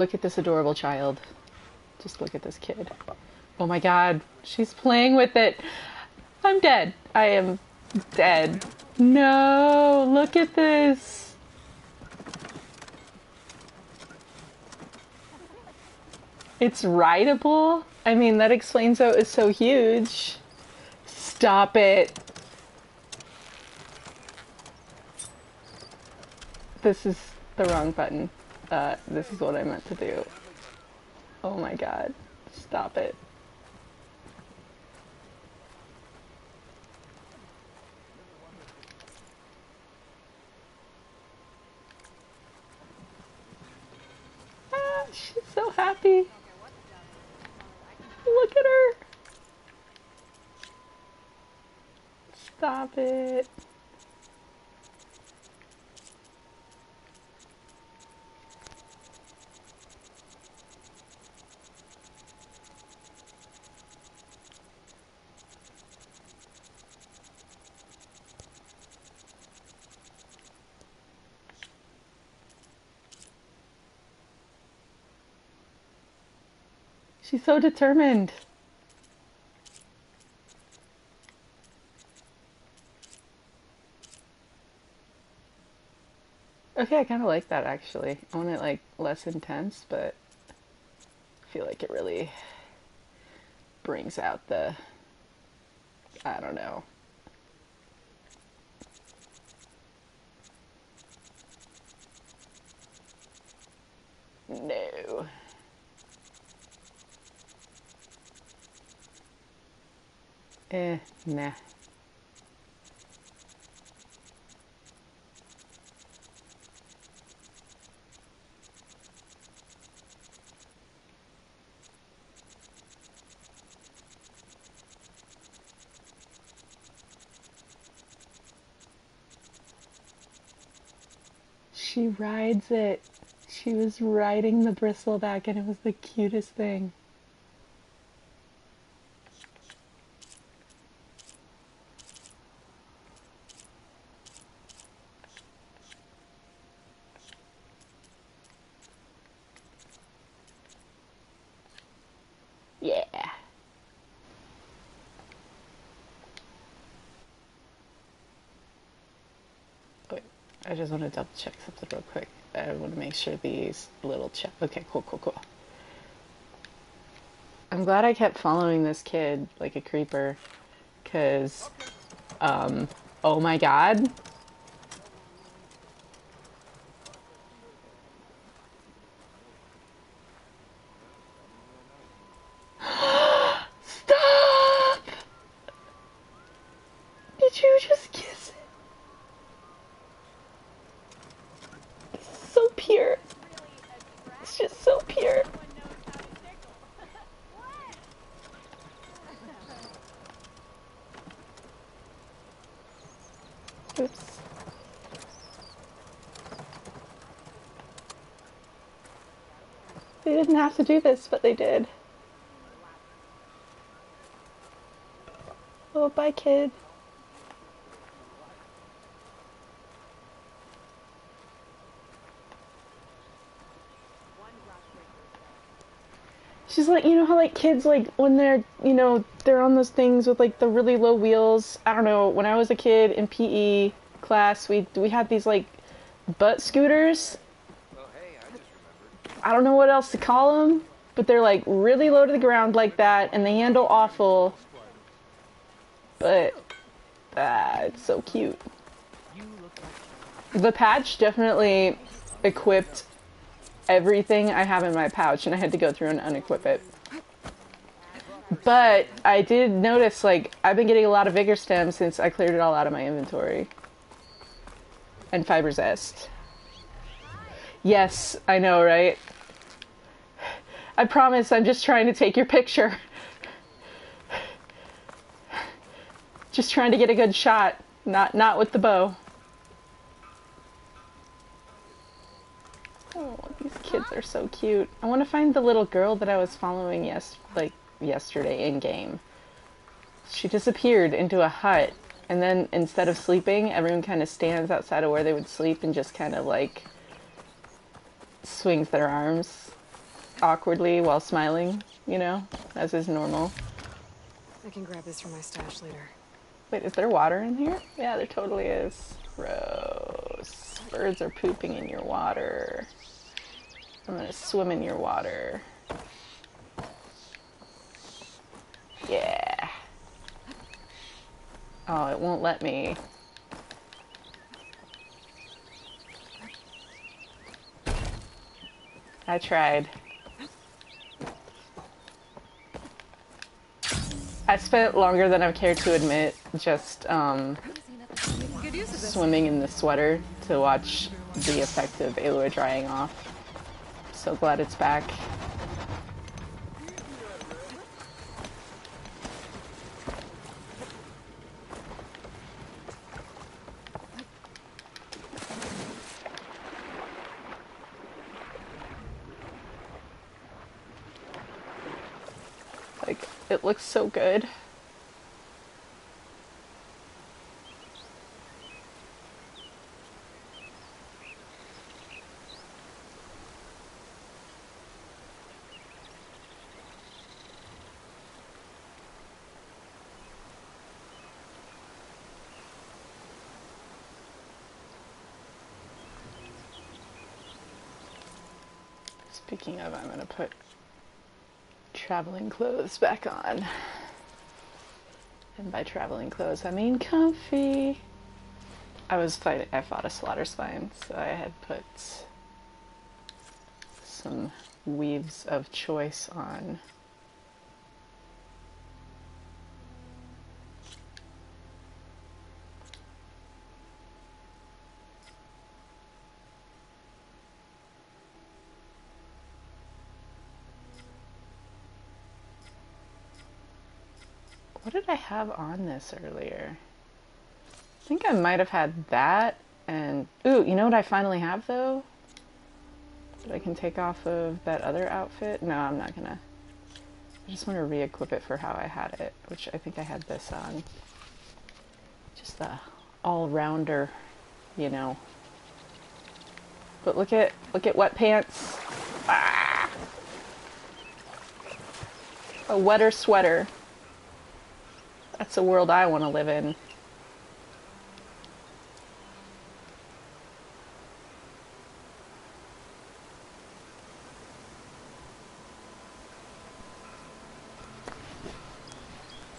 Look at this adorable child. Just look at this kid. Oh my god, she's playing with it. I'm dead. I am dead. No, look at this. It's rideable? I mean, that explains how it's so huge. Stop it. This is the wrong button. This is what I meant to do. Oh my god. Stop it. Ah, she's so happy. Look at her. Stop it. She's so determined. Okay, I kind of like that actually. I want it like less intense, but I feel like it really brings out the, I don't know. No. Nah. She rides it. She was riding the bristleback and it was the cutest thing. Yeah. Wait, I just want to double check something real quick. I want to make sure these little check. Okay, cool. I'm glad I kept following this kid like a creeper, cause, oh my god. Stop! Did you just kiss it? This is so pure. It's just so pure. Oops. They didn't have to do this, but they did. Oh, bye, kid. She's like, you know how like kids like when they're, they're on those things with like the really low wheels. I don't know, when I was a kid in PE class, we had these like butt scooters. I don't know what else to call them, but they're like really low to the ground like that and they handle awful. But it's so cute. The patch definitely equipped everything I have in my pouch and I had to go through and unequip it. But I did notice, like, I've been getting a lot of Vigor Stem since I cleared it all out of my inventory. And Fiber Zest. Yes, I know, right? I promise I'm just trying to take your picture. Just trying to get a good shot. Not with the bow. Oh, these kids are so cute. I want to find the little girl that I was following yesterday in game. She disappeared into a hut, and then instead of sleeping, everyone kind of stands outside of where they would sleep and just kind of like swings their arms. awkwardly while smiling, you know, as is normal. I can grab this from my stash later. Wait, is there water in here? Yeah, there totally is. Gross. Birds are pooping in your water. I'm gonna swim in your water. Yeah. Oh, it won't let me. I tried. I spent longer than I care to admit just swimming in the sweater to watch the effect of Aloy drying off. So glad it's back. Like, it looks so good. Speaking of, I'm gonna put traveling clothes back on. And by traveling clothes, I mean comfy. I fought a slaughter spine, so I had put some weaves of choice on. What did I have on this earlier? I think I might have had that and... Ooh, you know what I finally have though? That I can take off of that other outfit? No, I'm not gonna. I just want to re-equip it for how I had it, which I think I had this on. Just a all-rounder, you know. But look at wet pants. Ah! A wetter sweater. That's a world I want to live in.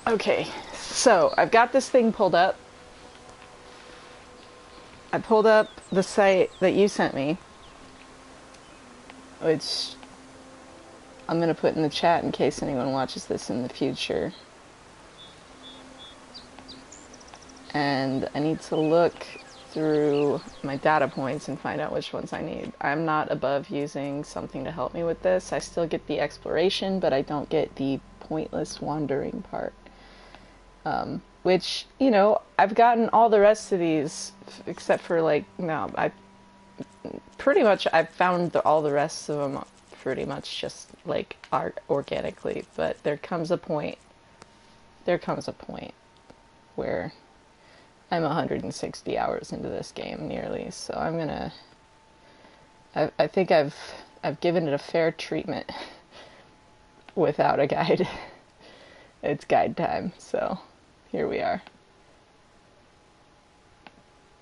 Okay, so I've got this thing pulled up. I pulled up the site that you sent me, which I'm going to put in the chat in case anyone watches this in the future. And I need to look through my data points and find out which ones I need. I'm not above using something to help me with this. I still get the exploration, but I don't get the pointless wandering part. Which, you know, I've gotten all the rest of these, except for, like, no, I've found all the rest of them pretty much just, like, organically, but there comes a point where I'm 160 hours into this game nearly, so I'm gonna... I think I've given it a fair treatment without a guide. It's guide time, so here we are.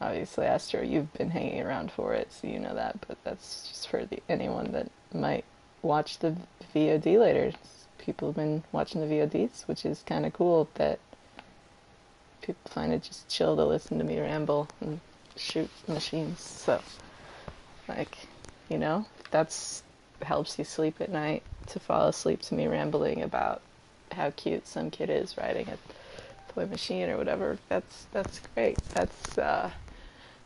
Obviously, Astro, you've been hanging around for it, so you know that, but that's just for anyone that might watch the VOD later. People have been watching the VODs, which is kind of cool that people find it just chill to listen to me ramble and shoot machines. So, like, you know, that's helps you sleep at night, to fall asleep to me rambling about how cute some kid is riding a toy machine or whatever. That's great. That's the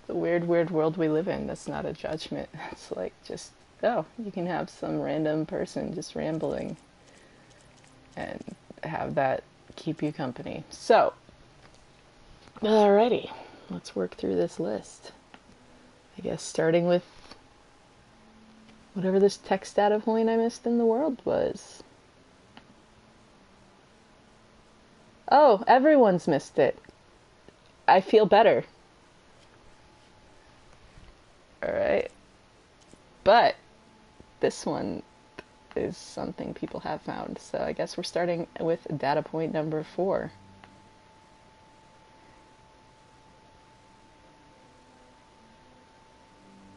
weird world we live in. That's not a judgment. It's like just, oh, you can have some random person just rambling and have that keep you company. So, alrighty, let's work through this list. I guess starting with whatever this text data point I missed in the world was. Oh, everyone's missed it. I feel better. Alright. But this one, is something people have found. So I guess we're starting with data point number 4.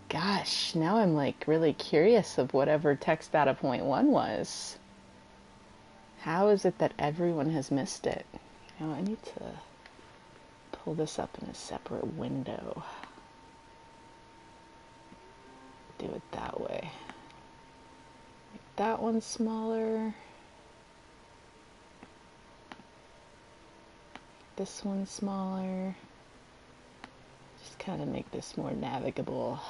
Gosh, now I'm like really curious of whatever text data point 1 was. How is it that everyone has missed it? Now I need to pull this up in a separate window. Do it that way. Make that one smaller. This one smaller. Just kind of make this more navigable.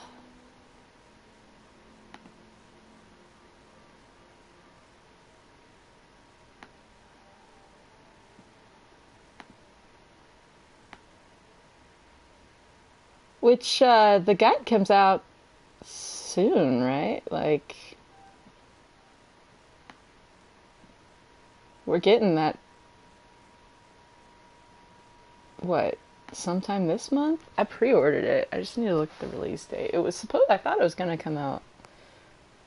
Which, the guide comes out soon, right? Like, we're getting that, what, sometime this month? I pre-ordered it. I just need to look at the release date. It was I thought it was going to come out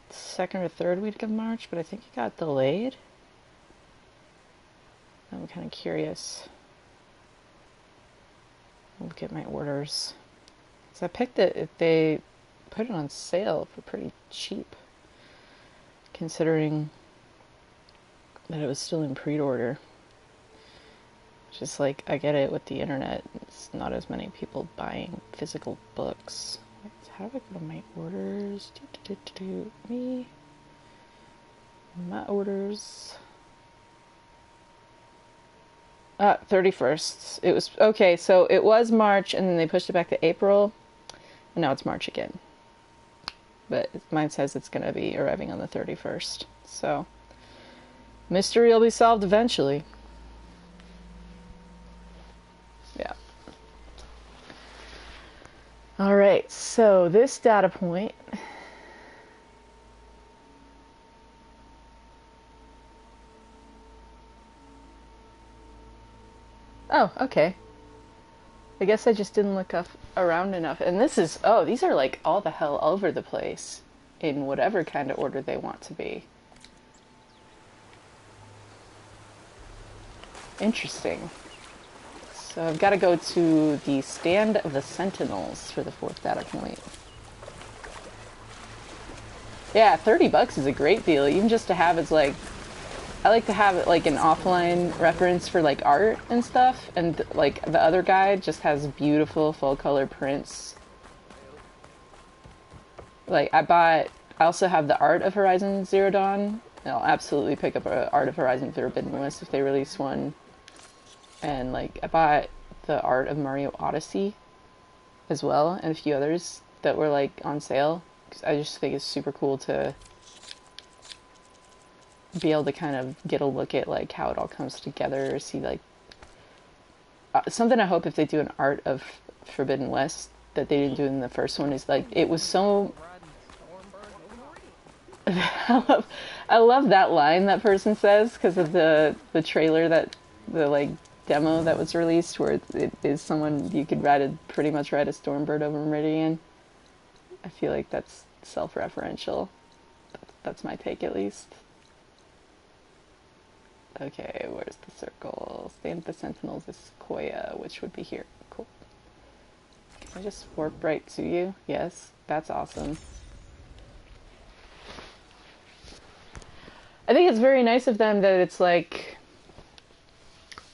second or third week of March, but I think it got delayed. I'm kind of curious. I'll look at my orders. So I picked it if they put it on sale for pretty cheap, considering that it was still in pre-order. Just like, I get it with the internet, it's not as many people buying physical books. How do I go to my orders? Me. My orders. 31st. It was, okay, so it was March, and then they pushed it back to April, and now it's March again. But mine says it's going to be arriving on the 31st. So, mystery will be solved eventually. Yeah. Alright, so this data point... Oh, okay. I guess I just didn't look up around enough. And this is, oh, these are like all the hell over the place in whatever kind of order they want to be. Interesting. So I've got to go to the Stand of the Sentinels for the 4th data point. Yeah, $30 is a great deal, even just to have it's like, I like to have it like an offline reference for like art and stuff, and like the other guide just has beautiful full color prints. Like I also have the Art of Horizon Zero Dawn. I'll absolutely pick up a Art of Horizon Forbidden West if they release one. And like I bought the Art of Mario Odyssey as well, and a few others that were like on sale, because I just think it's super cool to be able to kind of get a look at like how it all comes together, see like something I hope if they do an Art of Forbidden West that they didn't do in the first one is like it was so I love that line that person says because of the trailer, that the like demo that was released where it is someone you could pretty much ride a Stormbird over Meridian. I feel like that's self-referential. That's my take at least. Okay, where's the circle? Stand of the Sentinels is Sequoia, which would be here. Cool. Can I just warp right to you? Yes, that's awesome. I think it's very nice of them that it's like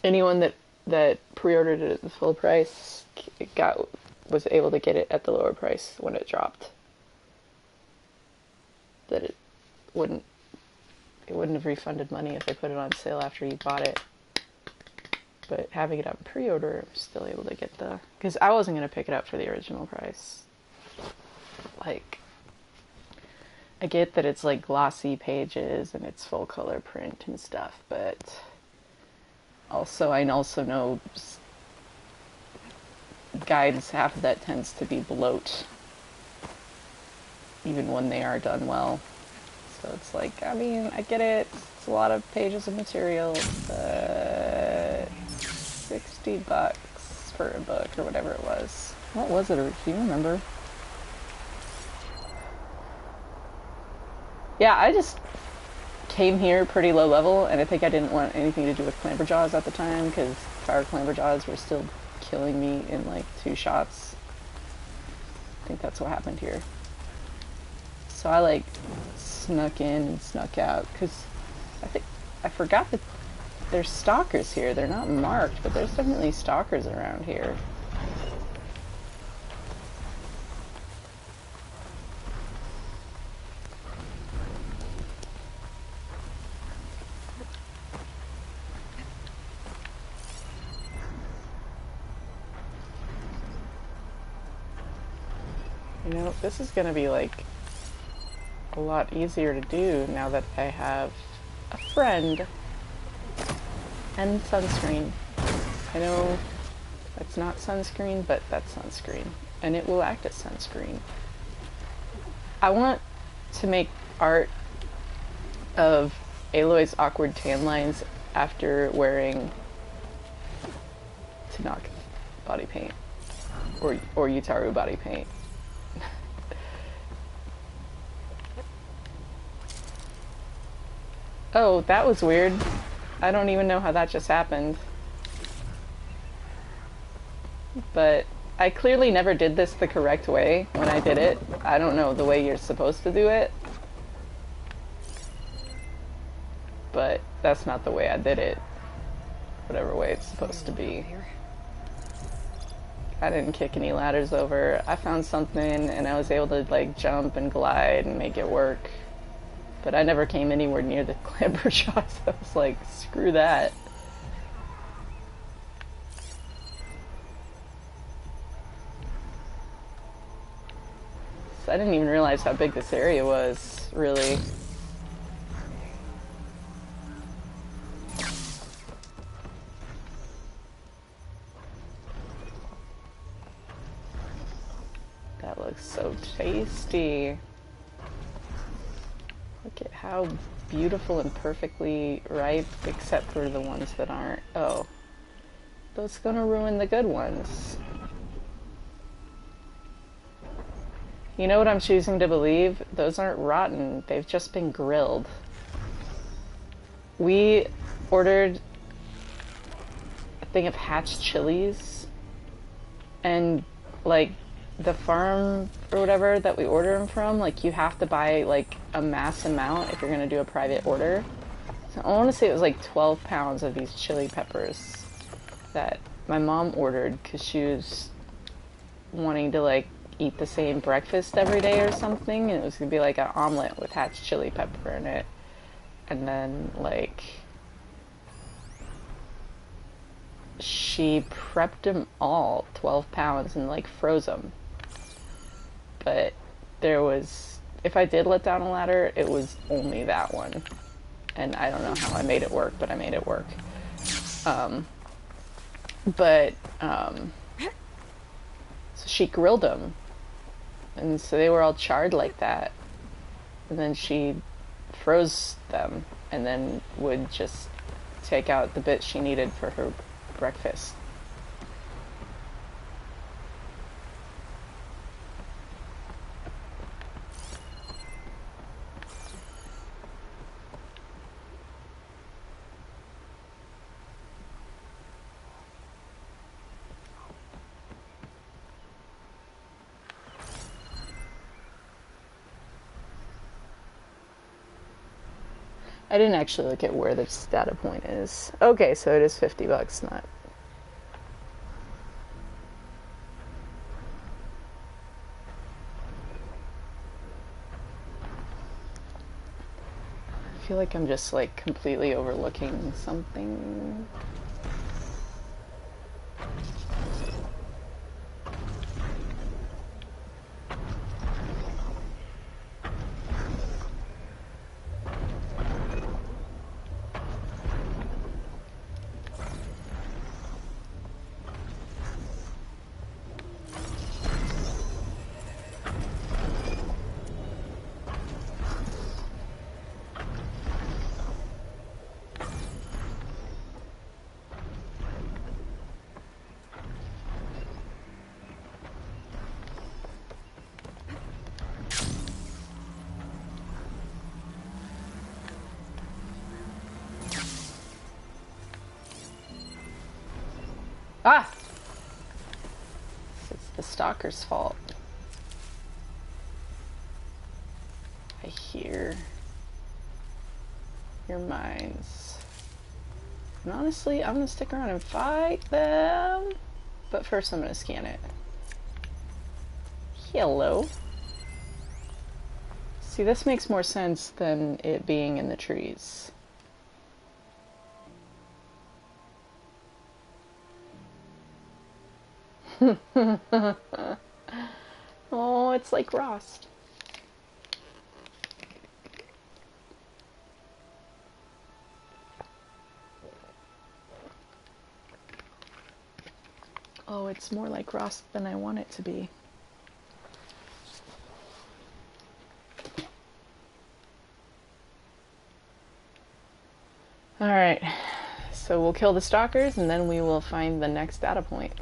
anyone that pre-ordered it at the full price was able to get it at the lower price when it dropped. That it wouldn't have refunded money if they put it on sale after you bought it. But having it on pre-order, I'm still able to get because I wasn't going to pick it up for the original price. Like, I get that it's like glossy pages and it's full color print and stuff, but I also know guides, half of that tends to be bloat, even when they are done well. So it's like, I mean, I get it, it's a lot of pages of material, but $60 for a book or whatever it was. What was it? Do you remember? Yeah, came here pretty low level, and I think I didn't want anything to do with clamberjaws at the time, because fire clamberjaws were still killing me in like 2 shots. I think that's what happened here. So I like snuck in and snuck out, because I forgot that there's stalkers here. They're not marked, but there's definitely stalkers around here. You know, this is gonna be like a lot easier to do now that I have a friend and sunscreen. I know that's not sunscreen, but that's sunscreen, and it will act as sunscreen. I want to make art of Aloy's awkward tan lines after wearing Tanaka body paint, or Yutaru body paint. Oh, that was weird. I don't even know how that just happened. But I clearly never did this the correct way when I did it. I don't know the way you're supposed to do it. But that's not the way I did it. Whatever way it's supposed to be. I didn't kick any ladders over. I found something and I was able to like jump and glide and make it work. But I never came anywhere near the clamberjaws. I was like, screw that. So I didn't even realize how big this area was, really. That looks so tasty. Look at how beautiful and perfectly ripe, except for the ones that aren't. Oh, that's gonna ruin the good ones. You know what I'm choosing to believe? Those aren't rotten. They've just been grilled. We ordered a thing of hatch chilies, and like the farm or whatever that we order them from, like you have to buy like a mass amount if you're gonna do a private order. So I want to say it was like 12 pounds of these chili peppers that my mom ordered because she was wanting to like eat the same breakfast every day or something, and it was gonna be like an omelet with hatch chili pepper in it. And then like she prepped them all, 12 pounds, and like froze them. But there was, if I did let down a ladder, it was only that one. And I don't know how I made it work, but I made it work. So she grilled them. And so they were all charred like that. And then she froze them and then would just take out the bits she needed for her breakfast. I didn't actually look at where this data point is. Okay, so it is $50, not. I feel like I'm just like completely overlooking something. Ah! It's the stalker's fault. I hear your minds. And honestly, I'm gonna stick around and fight them. But first I'm gonna scan it. Hello. See, this makes more sense than it being in the trees. Oh, it's like Rost. Oh, it's more like Rost than I want it to be. Alright, so we'll kill the stalkers and then we will find the next data point.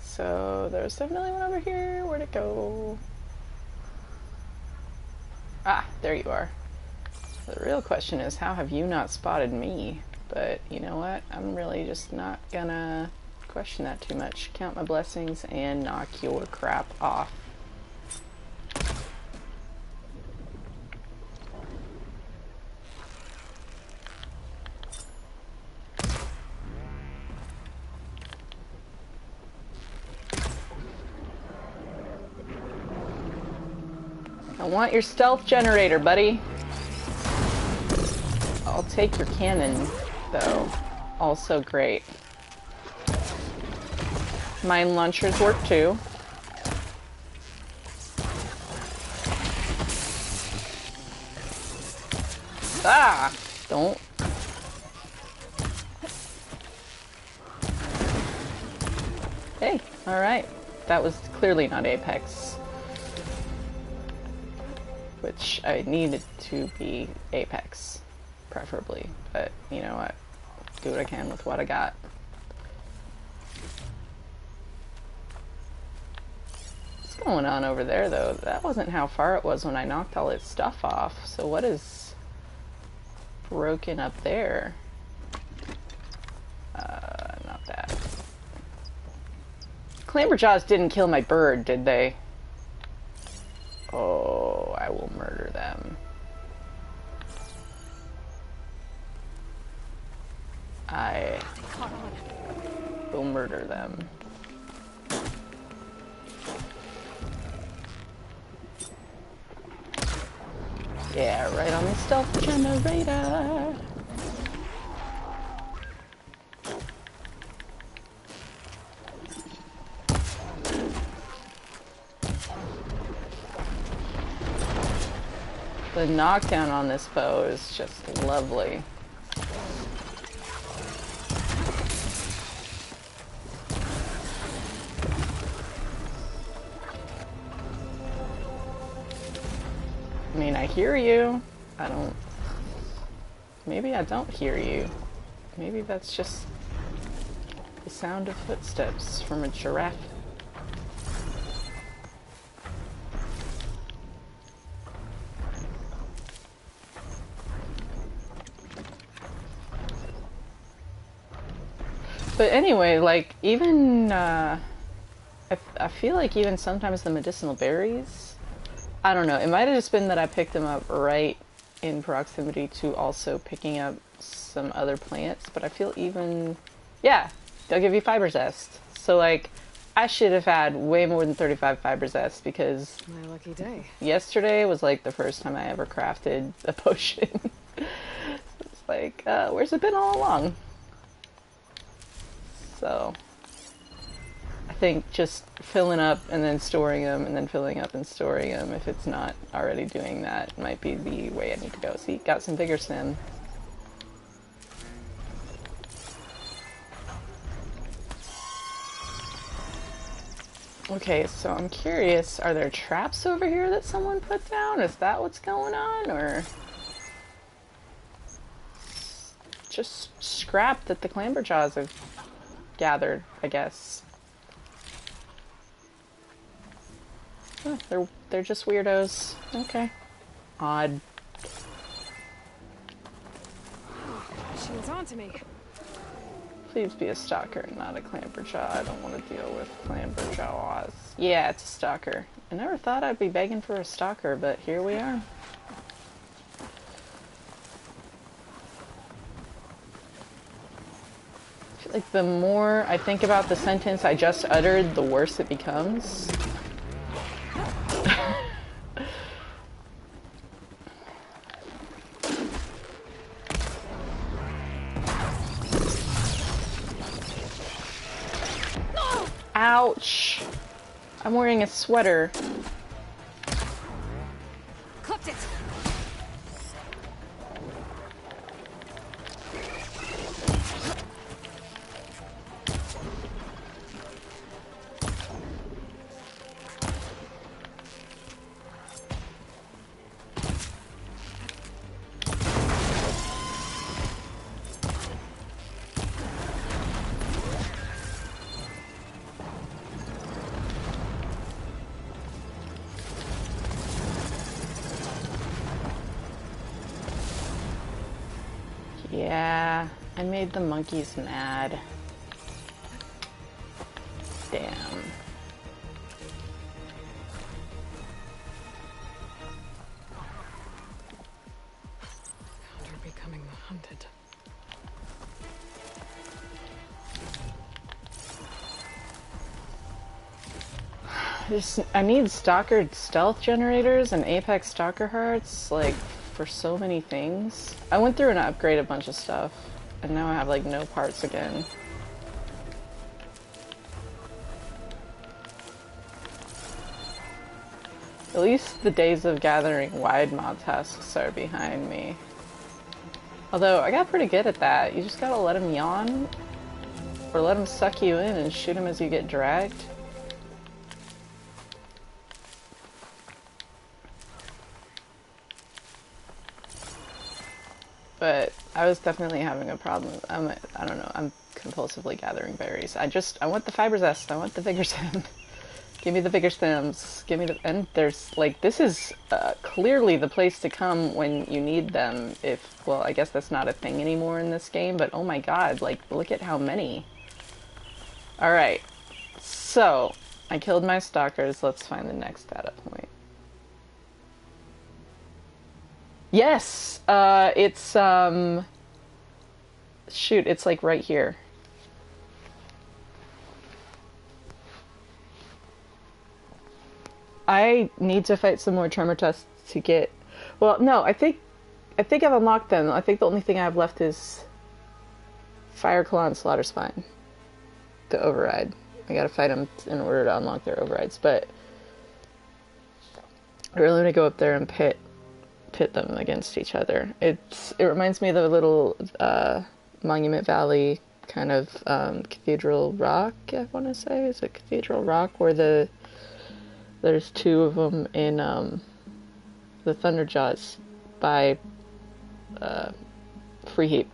So there's definitely one over here. Where'd it go? Ah, there you are. The real question is, how have you not spotted me? But you know what? I'm really just not gonna question that too much. Count my blessings and knock your crap off. I want your stealth generator, buddy. I'll take your cannon, though. Also great. Mine launchers work too. Ah! Don't. Hey, alright. That was clearly not Apex. Which I needed to be Apex, preferably. But, you know what? Do what I can with what I got. What's going on over there, though? That wasn't how far it was when I knocked all its stuff off. So what is broken up there? Not that. Clamberjaws didn't kill my bird, did they? Oh, I will murder them. I will murder them. Yeah, right on the stealth generator. The knockdown on this bow is just lovely. I mean, I hear you. I don't... Maybe I don't hear you. Maybe that's just the sound of footsteps from a giraffe. But anyway, like, even, I feel like even sometimes the medicinal berries, I don't know, it might have just been that I picked them up right in proximity to also picking up some other plants, but I feel even, yeah, they'll give you fiber zest. So, like, I should have had way more than 35 fiber zest because My lucky day. yesterday was, like, the first time I ever crafted a potion. It's like, where's it been all along? So, I think just filling up and then storing them and then filling up and storing them, if it's not already doing that, might be the way I need to go. See, got some vigor stim. Okay, so I'm curious, are there traps over here that someone put down? Is that what's going on, or just scrap that the clamberjaws have gathered, I guess? Oh, they're just weirdos. Okay. Odd. It's on to me. Please be a stalker and not a clamberjaw. I don't want to deal with clamberjaws. Yeah, it's a stalker. I never thought I'd be begging for a stalker, but here we are. I feel like the more I think about the sentence I just uttered, the worse it becomes. Ouch! I'm wearing a sweater. Clipped it. Yeah, I made the monkeys mad. Damn. They're becoming the hunted. I need stalker stealth generators and apex stalker hearts, like, for so many things. I went through and upgraded a bunch of stuff, and now I have, like, no parts again. At least the days of gathering wide mod tasks are behind me. Although, I got pretty good at that. You just gotta let them yawn, or let them suck you in and shoot them as you get dragged. But I was definitely having a problem. I don't know, I'm compulsively gathering berries. I want the fiber zest. I want the vigor stem. Give me the vigor stems. Give me the, and there's, like, this is clearly the place to come when you need them. Well, I guess that's not a thing anymore in this game, but oh my god, like, look at how many. Alright, so, I killed my stalkers. Let's find the next data point. Yes! Shoot, it's like right here. I need to fight some more tremor tests to get... Well, no, I think I've unlocked them. I think the only thing I have left is Fire Claw and Slaughter Spine to override. I gotta fight them in order to unlock their overrides, but I really want to go up there and pit them against each other. It reminds me of the little Monument Valley kind of Cathedral Rock, I want to say. Is it Cathedral Rock where there's two of them in the Thunderjaws by Free Heap.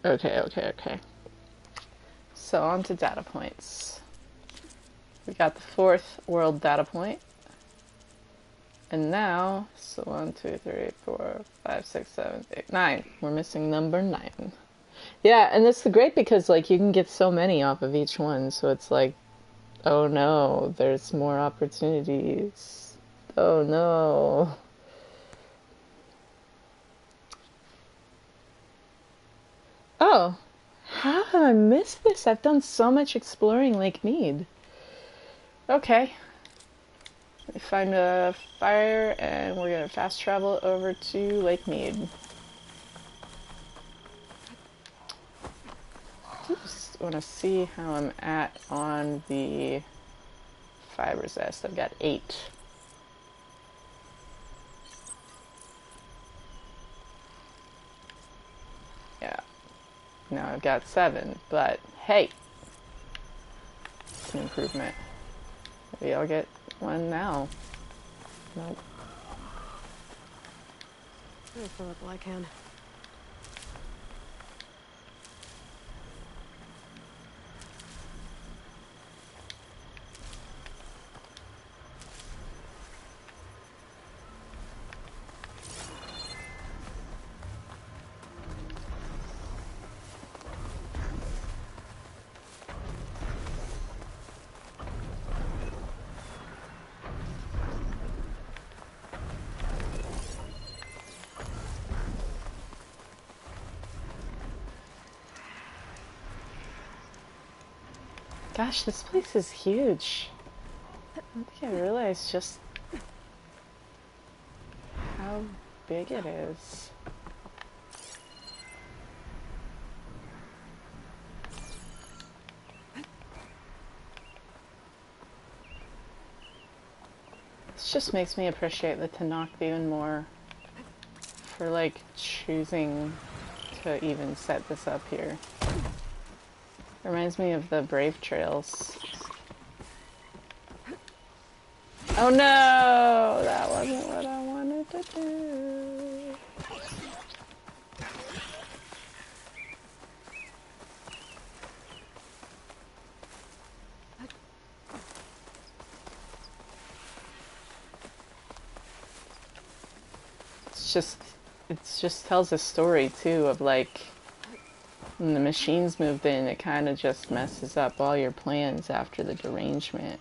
Okay. So on to data points. We got the 4th world data point. And now, so 1, 2, 3, 4, 5, 6, 7, 8, 9. We're missing number 9. Yeah, and it's great because, like, you can get so many off of each one, so it's like, oh no, there's more opportunities. Oh no. Oh, how have I missed this? I've done so much exploring Lake Mead. Okay. Let me find a fire and we're gonna fast travel over to Lake Mead. Just wanna see how I'm at on the fiber zest. I've got 8. Yeah. Now I've got 7, but hey, it's an improvement. Maybe I'll get one now. Nope. I'll fill up all I can. Gosh, this place is huge. I don't think I realized just how big it is. This just makes me appreciate the Tanakh even more for like choosing to even set this up here. Reminds me of the Brave Trails. Oh no! That wasn't what I wanted to do. It just tells a story too of like, when the machines moved in, it kind of just messes up all your plans after the derangement.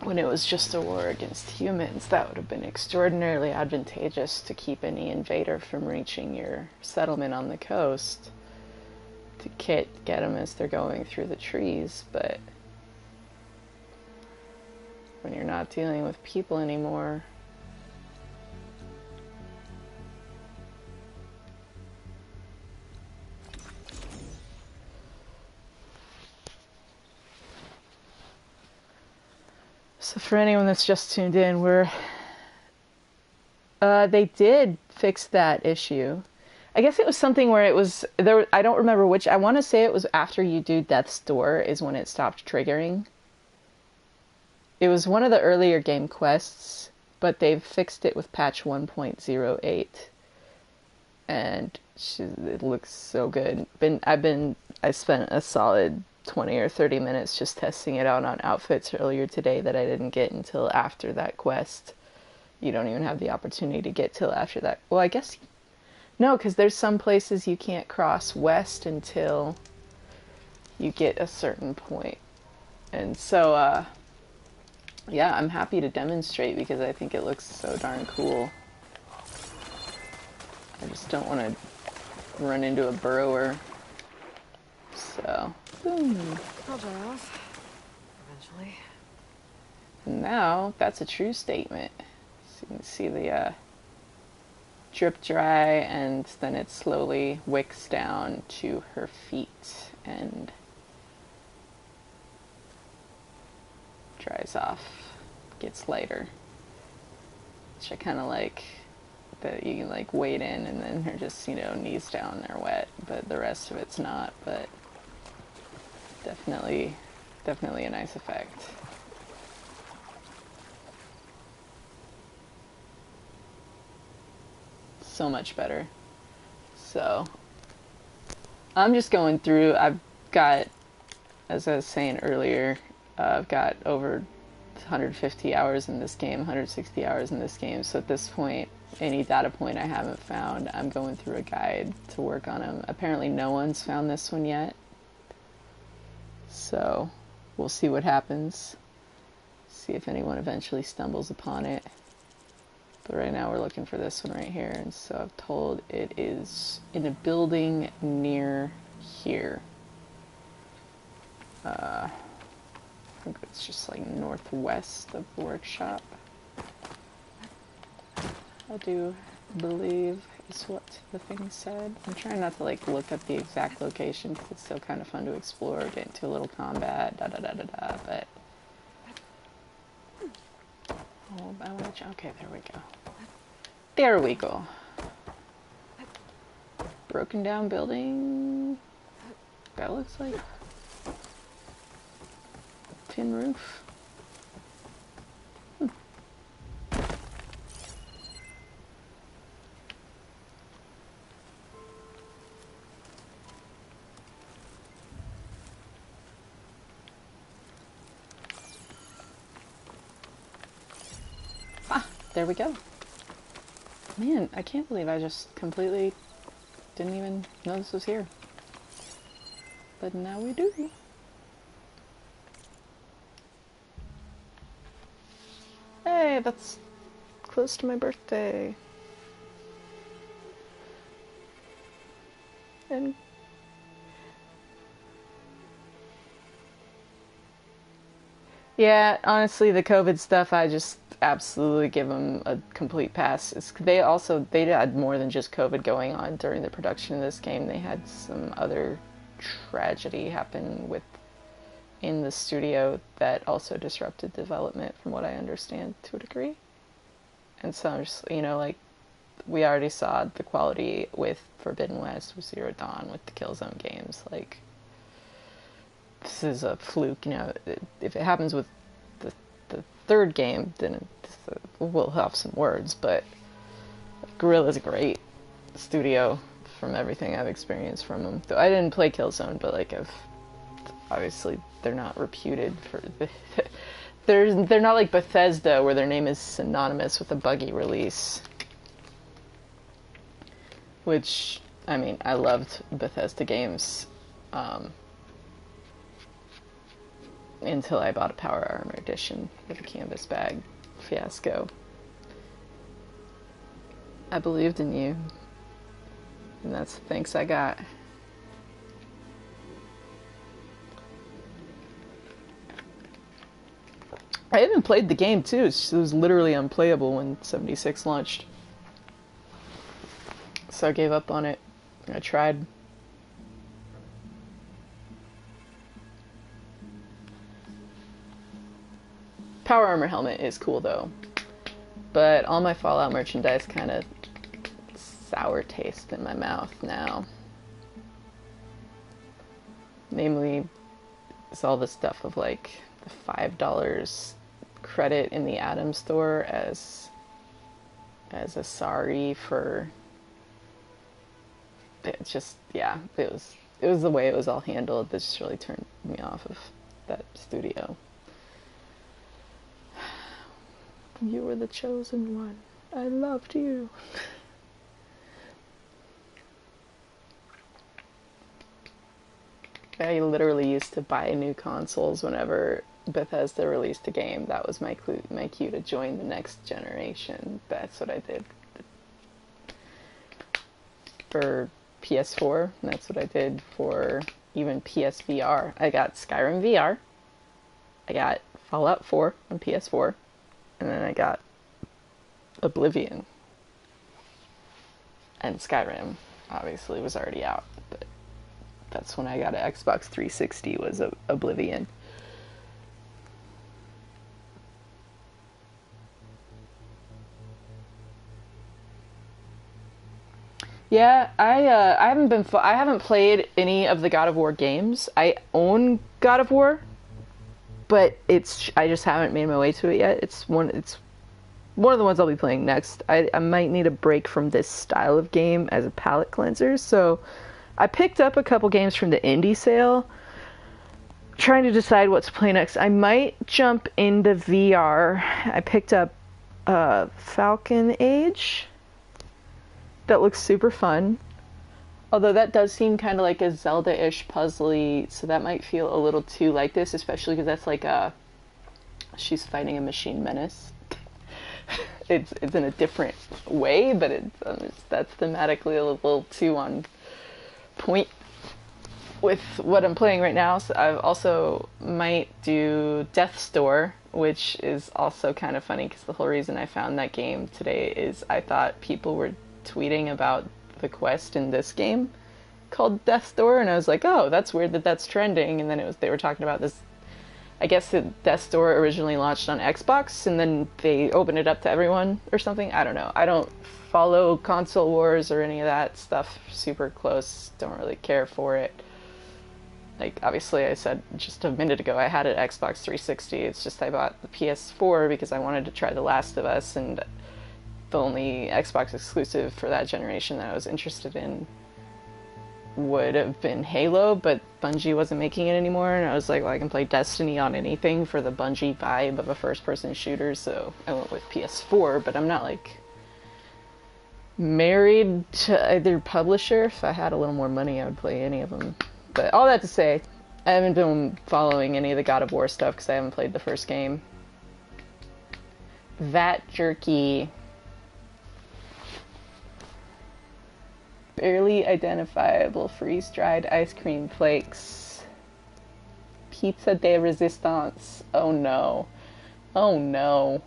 When it was just a war against humans, that would have been extraordinarily advantageous to keep any invader from reaching your settlement on the coast, to get them as they're going through the trees. But when you're not dealing with people anymore, so for anyone that's just tuned in, they did fix that issue. I guess it was something where it was there. I don't remember which. I want to say it was after you do Death's Door is when it stopped triggering. It was one of the earlier game quests, but they've fixed it with patch 1.08, and it looks so good. I spent a solid 20 or 30 minutes just testing it out on outfits earlier today that I didn't get until after that quest. You don't even have the opportunity to get till after that. Well, I guess no, because there's some places you can't cross west until you get a certain point. And so, yeah, I'm happy to demonstrate because I think it looks so darn cool. I just don't want to run into a burrower. So, boom. I'll dry off. Eventually. And now, that's a true statement. So you can see the drip dry, and then it slowly wicks down to her feet and dries off, gets lighter. Which I kind of like, that you can like wade in and then her just, knees down, they're wet, but the rest of it's not. But definitely a nice effect. So much better. So I'm just going through. I've got, as I was saying earlier, I've got over 150 hours in this game, 160 hours in this game. So at this point, any data point I haven't found, I'm going through a guide to work on them. Apparently no one's found this one yet. So we'll see what happens. See if anyone eventually stumbles upon it. But right now we're looking for this one right here, and so I've told it is in a building near here. I think it's just like northwest of the workshop. I do believe is what the thing said. I'm trying not to like look up the exact location because it's still kind of fun to explore, get into a little combat, but oh, I want to. Okay, there we go. There we go. Broken down building. That looks like tin roof. there we go. Man, I can't believe I just completely didn't even know this was here. But now we do. Hey, that's close to my birthday. And yeah, honestly, the COVID stuff, I just absolutely give them a complete pass. They had more than just COVID going on during the production of this game. They had some other tragedy happen in the studio that also disrupted development, from what I understand, to a degree. And so I'm just, like, we already saw the quality with Forbidden West, with Zero Dawn, with the Killzone games. Like, this is a fluke, if it happens with the third game, then we'll have some words, but Guerrilla's a great studio from everything I've experienced from them. Though I didn't play Killzone, but like obviously they're not reputed for they're not like Bethesda, where their name is synonymous with a buggy release. Which, I mean, I loved Bethesda games until I bought a Power Armor edition with a canvas bag fiasco. I believed in you, and that's the thanks I got. I even played the game too. It was literally unplayable when 76 launched. So I gave up on it. I tried. Power Armor helmet is cool though, but all my Fallout merchandise kind of sour taste in my mouth now. Namely, it's all the stuff of like the $5 credit in the Atom store as a sorry for. It's just, yeah, it was the way it was all handled that just really turned me off of that studio. You were the chosen one. I loved you. I literally used to buy new consoles whenever Bethesda released a game. That was my cue to join the next generation. That's what I did for PS4. And that's what I did for even PSVR. I got Skyrim VR. I got Fallout 4 on PS4. And then I got Oblivion. And Skyrim, obviously, was already out. But that's when I got an Xbox 360, was Oblivion. Yeah, I haven't played any of the God of War games. I own God of War, but I just haven't made my way to it yet. It's one of the ones I'll be playing next. I might need a break from this style of game as a palate cleanser, so I picked up a couple games from the indie sale, trying to decide what to play next. I might jump into VR. I picked up Falcon Age. That looks super fun. Although that does seem kind of like a Zelda-ish puzzly, so that might feel a little too like this, especially because that's like she's fighting a machine menace. It's in a different way, but that's thematically a little too on point with what I'm playing right now. So I also might do Death's Door, which is also kind of funny because the whole reason I found that game today is I thought people were tweeting about the quest in this game called Death's Door, and I was like, oh, that's weird that that's trending. And then they were talking about this. I guess the Death's Door originally launched on Xbox, and then they opened it up to everyone or something. I don't know. I don't follow console wars or any of that stuff super close. Don't really care for it. Like, obviously, I said just a minute ago I had an Xbox 360. It's just I bought the PS4 because I wanted to try The Last of Us, and the only Xbox exclusive for that generation that I was interested in would have been Halo, but Bungie wasn't making it anymore, and I was like, well, I can play Destiny on anything for the Bungie vibe of a first-person shooter, so I went with PS4, but I'm not, like, married to either publisher. If I had a little more money, I would play any of them. But all that to say, I haven't been following any of the God of War stuff because I haven't played the first game. Vat jerky. Barely identifiable freeze-dried ice cream flakes. Pizza de resistance. Oh no. Oh no.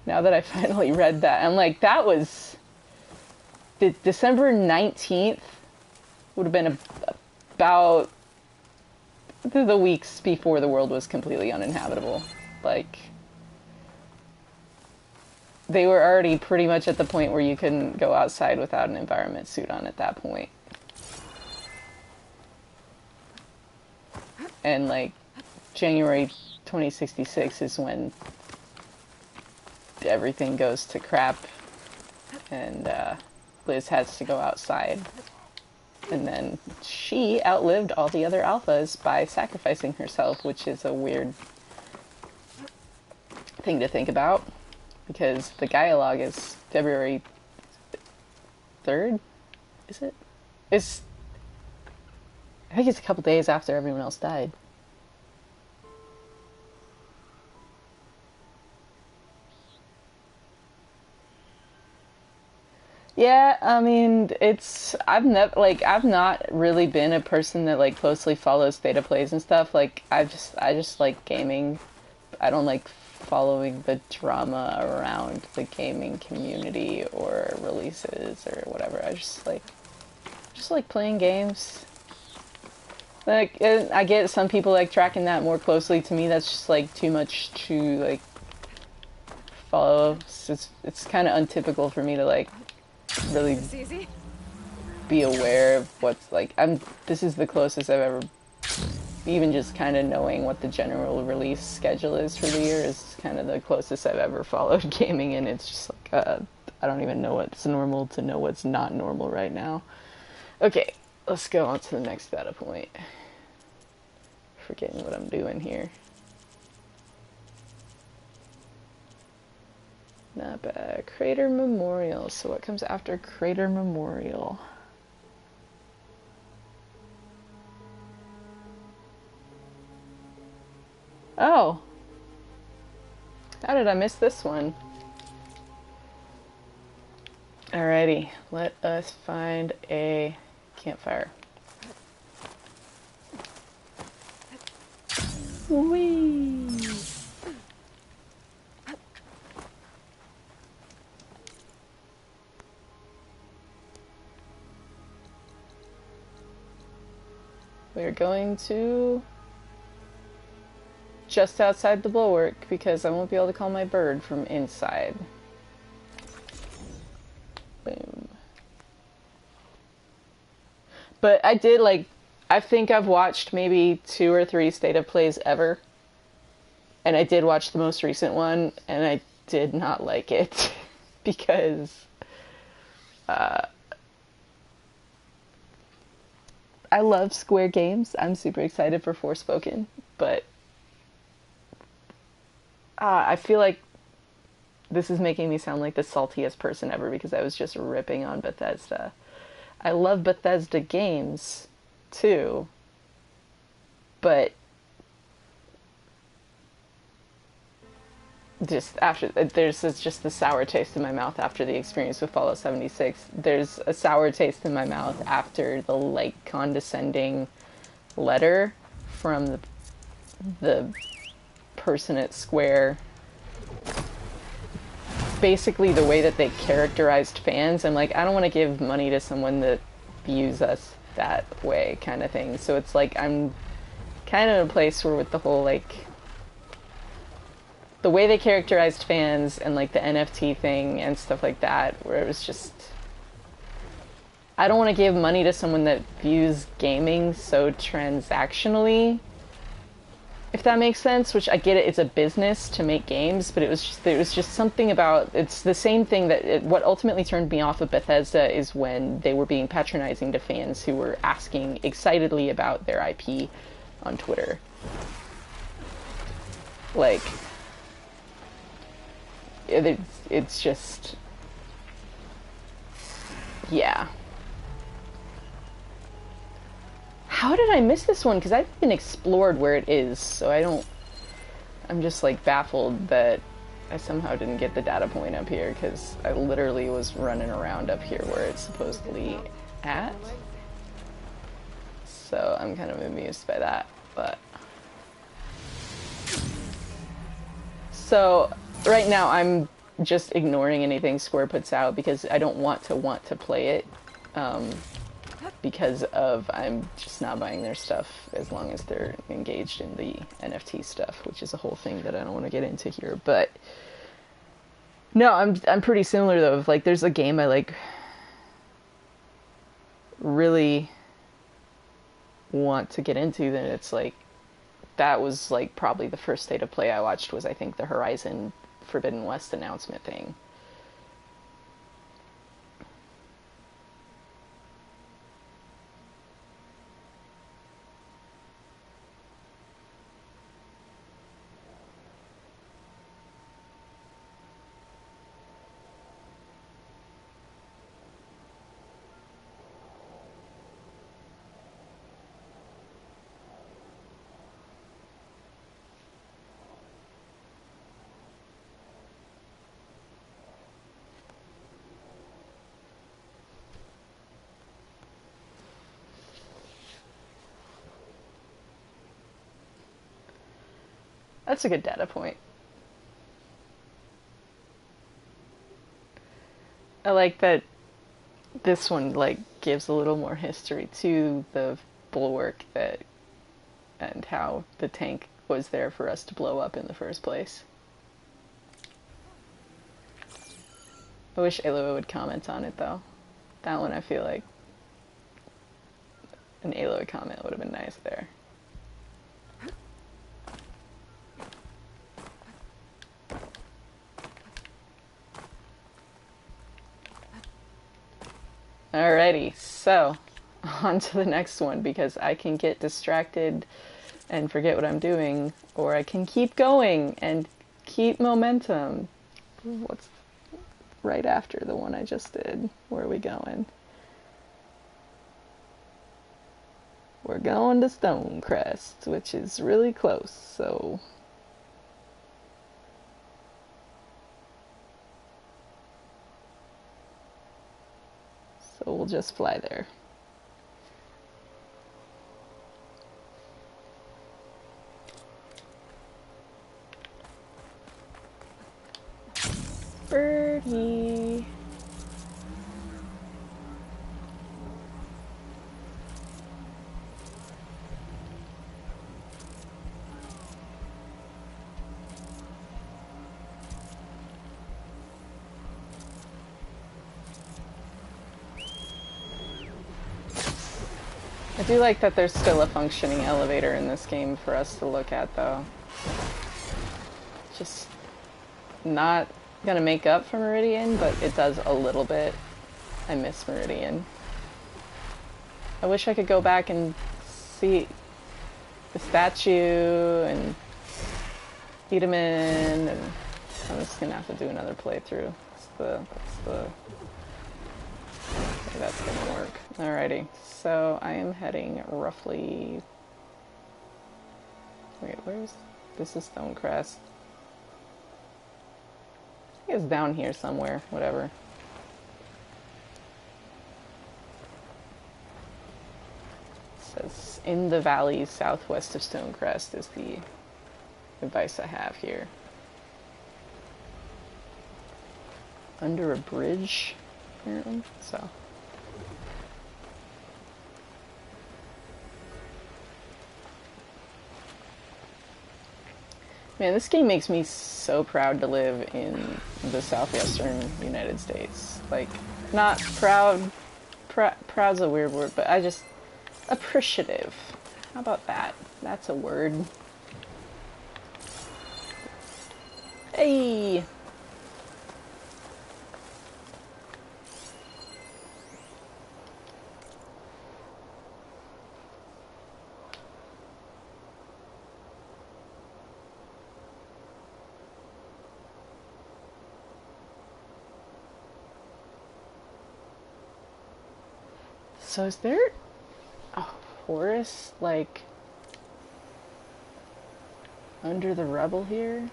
Now that I finally read that, I'm like, that was the December 19th would have been about the weeks before the world was completely uninhabitable. Like, they were already pretty much at the point where you couldn't go outside without an environment suit on at that point. And like, January 2066 is when everything goes to crap, and Liz has to go outside. And then she outlived all the other alphas by sacrificing herself, which is a weird thing to think about, because the dialogue is February 3rd, is it? I think it's a couple days after everyone else died. Yeah, I mean, I've not really been a person that like closely follows state of plays and stuff. Like, I just like gaming. I don't like following the drama around the gaming community or releases or whatever. I just like playing games. Like, I get some people like tracking that more closely. To me, that's just like too much to like follow. It's kind of untypical for me to like really be aware of what's like. This is the closest I've ever, even just kind of knowing what the general release schedule is for the year is kind of the closest I've ever followed gaming, and it's just like I don't even know what's normal to know what's not normal right now. Okay, let's go on to the next data point. Forgetting what I'm doing here. Not bad. Crater Memorial. So what comes after Crater Memorial? Oh. How did I miss this one? Alrighty. Let us find a campfire. Whee! We're going to just outside the bulwark because I won't be able to call my bird from inside. Boom. But I did like, I think I've watched maybe 2 or 3 state of plays ever. And I did watch the most recent one, and I did not like it because I love Square games. I'm super excited for Forspoken, but I feel like this is making me sound like the saltiest person ever because I was just ripping on Bethesda. I love Bethesda games too, but just after there's just the sour taste in my mouth after the experience with Fallout 76. There's a sour taste in my mouth after the like condescending letter from the person at Square. Basically the way that they characterized fans. I'm like, I don't want to give money to someone that views us that way kind of thing. So it's like I'm kind of in a place where with the whole like the way they characterized fans and like the NFT thing and stuff like that, where it was just, I don't want to give money to someone that views gaming so transactionally, if that makes sense. Which I get it, it's a business to make games, but it was just something about, it's the same thing that what ultimately turned me off of Bethesda is when they were being patronizing to fans who were asking excitedly about their IP on Twitter. Like, it's just, yeah. How did I miss this one? Because I haven't explored where it is, so I'm just like baffled that I somehow didn't get the data point up here, because I literally was running around up here where it's supposedly at. So I'm kind of amused by that, but... So, right now I'm just ignoring anything Square puts out because I don't want to play it. Because of, I'm just not buying their stuff as long as they're engaged in the NFT stuff, which is a whole thing that I don't want to get into here. But no, I'm pretty similar though. Like, there's a game I like really want to get into, then it's like, that was like probably the first state of play I watched was, I think, the Horizon Forbidden West announcement thing. That's a good data point. I like that this one like gives a little more history to the bulwark that and how the tank was there for us to blow up in the first place. I wish Aloy would comment on it though. That one I feel like an Aloy comment would have been nice there. Alrighty, so on to the next one, because I can get distracted and forget what I'm doing, or I can keep going and keep momentum. What's right after the one I just did? Where are we going? We're going to Stonecrest, which is really close, so... So we'll just fly there. Birdie. I do like that there's still a functioning elevator in this game for us to look at, though. Just not gonna make up for Meridian, but it does a little bit. I miss Meridian. I wish I could go back and see the statue and Tiedemann, and I'm just gonna have to do another playthrough. That's gonna work. Alrighty, so I am heading roughly... Wait, where's... This is Stonecrest. I think it's down here somewhere, whatever. It says, in the valley southwest of Stonecrest is the advice I have here. Under a bridge, apparently, so... Man, this game makes me so proud to live in the southwestern United States. Like, not proud. Proud's a weird word, but I just appreciative. How about that? That's a word. Hey. So is there a Horus, like, under the rubble here?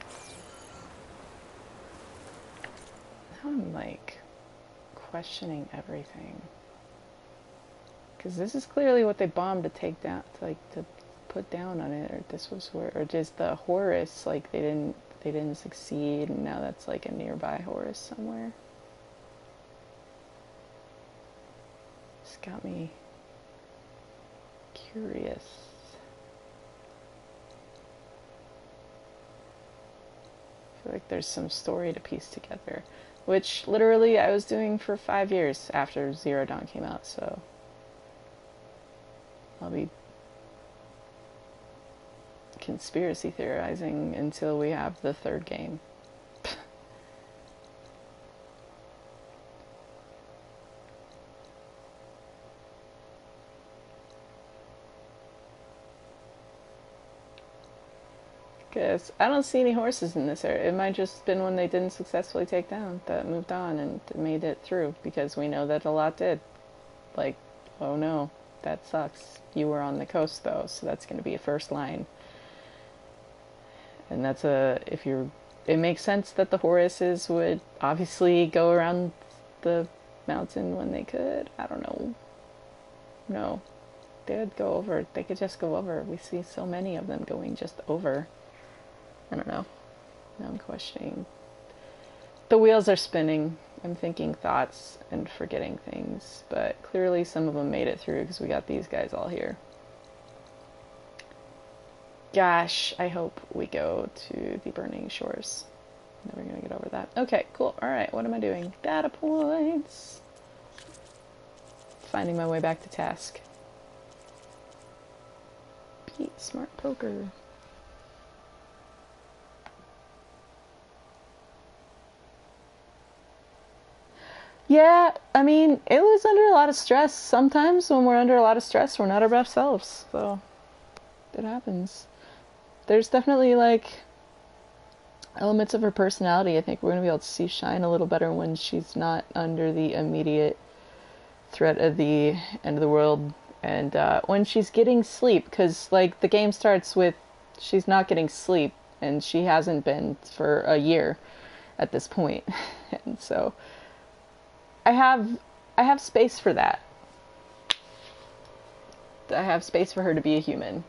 Now I'm, like, questioning everything. Because this is clearly what they bombed to take down, to put down on it, or this was where, or just the Horus, like, they didn't succeed, and now that's, like, a nearby Horus somewhere. It's got me curious. I feel like there's some story to piece together, which literally I was doing for 5 years after Zero Dawn came out, so I'll be conspiracy theorizing until we have the third game. Because I don't see any horses in this area. It might just been one they didn't successfully take down that moved on and made it through, because we know that a lot did. Like, oh no, that sucks. You were on the coast though, so that's going to be a first line. And that's it makes sense that the Horuses would obviously go around the mountain when they could. I don't know. No. They would go over. They could just go over. We see so many of them going just over. I don't know. Now I'm questioning. The wheels are spinning. I'm thinking thoughts and forgetting things. But clearly some of them made it through because we got these guys all here. Gosh, I hope we go to the Burning Shores. Never gonna get over that. Okay, cool. Alright, what am I doing? Data points. Finding my way back to task. Pete, smart poker. Yeah, I mean, it was under a lot of stress. Sometimes when we're under a lot of stress, we're not our best selves. So, it happens. There's definitely, like, elements of her personality I think we're going to be able to see shine a little better when she's not under the immediate threat of the end of the world. And when she's getting sleep, because, like, the game starts with she's not getting sleep, and she hasn't been for a year at this point. And so I have space for that. I have space for her to be a human.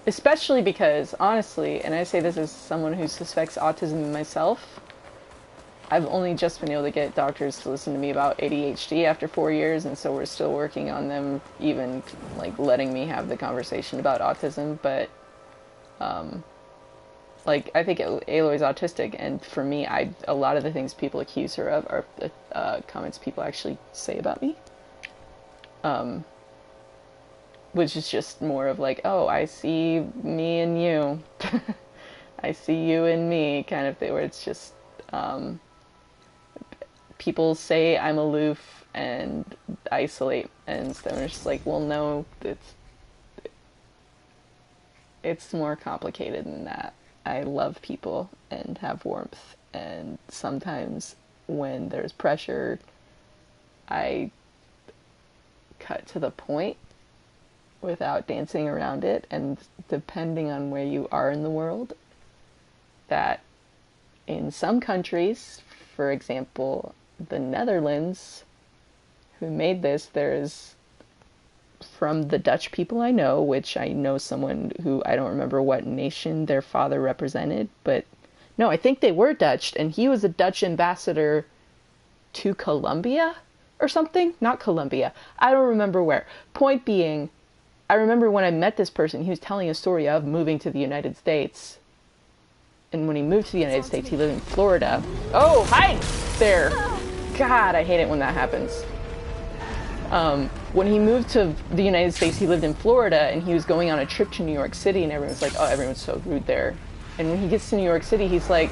Especially because, honestly, and I say this as someone who suspects autism myself, I've only just been able to get doctors to listen to me about ADHD after 4 years, and so we're still working on them even, like, letting me have the conversation about autism, but, like, I think Aloy's autistic, and for me, a lot of the things people accuse her of are comments people actually say about me. Which is just more of like, oh, I see me and you. I see you and me kind of thing, where it's just, people say I'm aloof and isolate, and so I'm just like, well, no, it's more complicated than that. I love people and have warmth, and sometimes when there's pressure, I cut to the point without dancing around it, and depending on where you are in the world, that in some countries, for example, the Netherlands, who made this, there's, from the Dutch people I know, which I know someone who, I don't remember what nation their father represented, but no, I think they were Dutch, and he was a Dutch ambassador to Colombia or something? Not Colombia. I don't remember where. Point being, I remember when I met this person, he was telling a story of moving to the United States. And when he moved to the United States, he lived in Florida. Oh, hi there. God, I hate it when that happens. When he moved to the United States, he lived in Florida, and he was going on a trip to New York City, and everyone was like, oh, everyone's so rude there. And when he gets to New York City, he's like,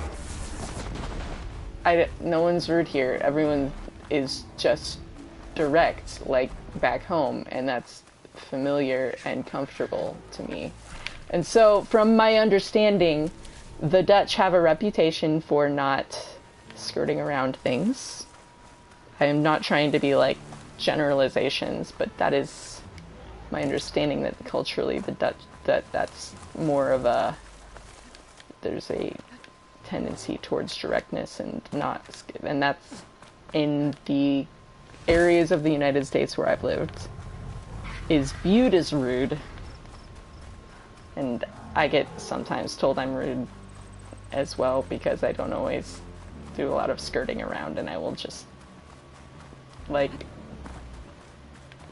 no one's rude here. Everyone is just direct, like back home, and that's familiar and comfortable to me. And so, from my understanding, the Dutch have a reputation for not skirting around things. I am not trying to be like generalizations, but that is my understanding, that culturally the Dutch, that's more of a, there's a tendency towards directness and not, and that's in the areas of the United States where I've lived, is viewed as rude. And I get sometimes told I'm rude as well, because I don't always do a lot of skirting around, and I will just like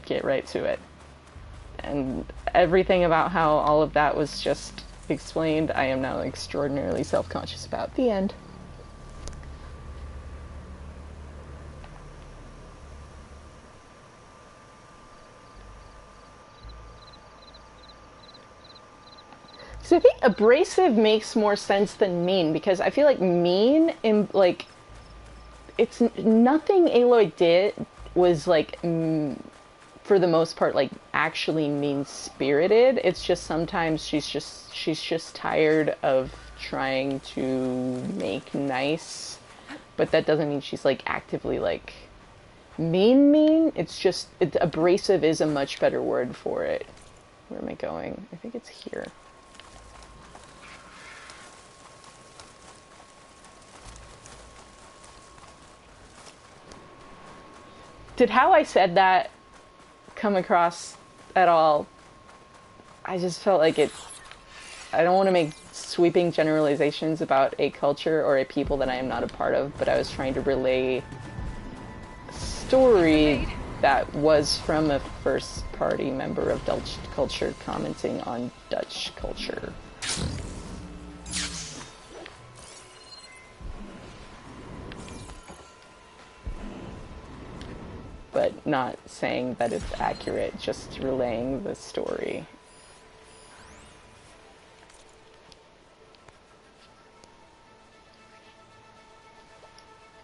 get right to it. And everything about how all of that was just explained, I am now extraordinarily self-conscious about. The end. So I think abrasive makes more sense than mean, because I feel like mean, in like, it's nothing Aloy did was like, for the most part, like actually mean-spirited. It's just sometimes she's just tired of trying to make nice, but that doesn't mean she's like actively like mean. It's just abrasive is a much better word for it. Where am I going? I think it's here. Did how I said that come across at all? I just felt like it, I don't want to make sweeping generalizations about a culture or a people that I am not a part of, but I was trying to relay a story that was from a first party member of Dutch culture commenting on Dutch culture. But not saying that it's accurate, just relaying the story.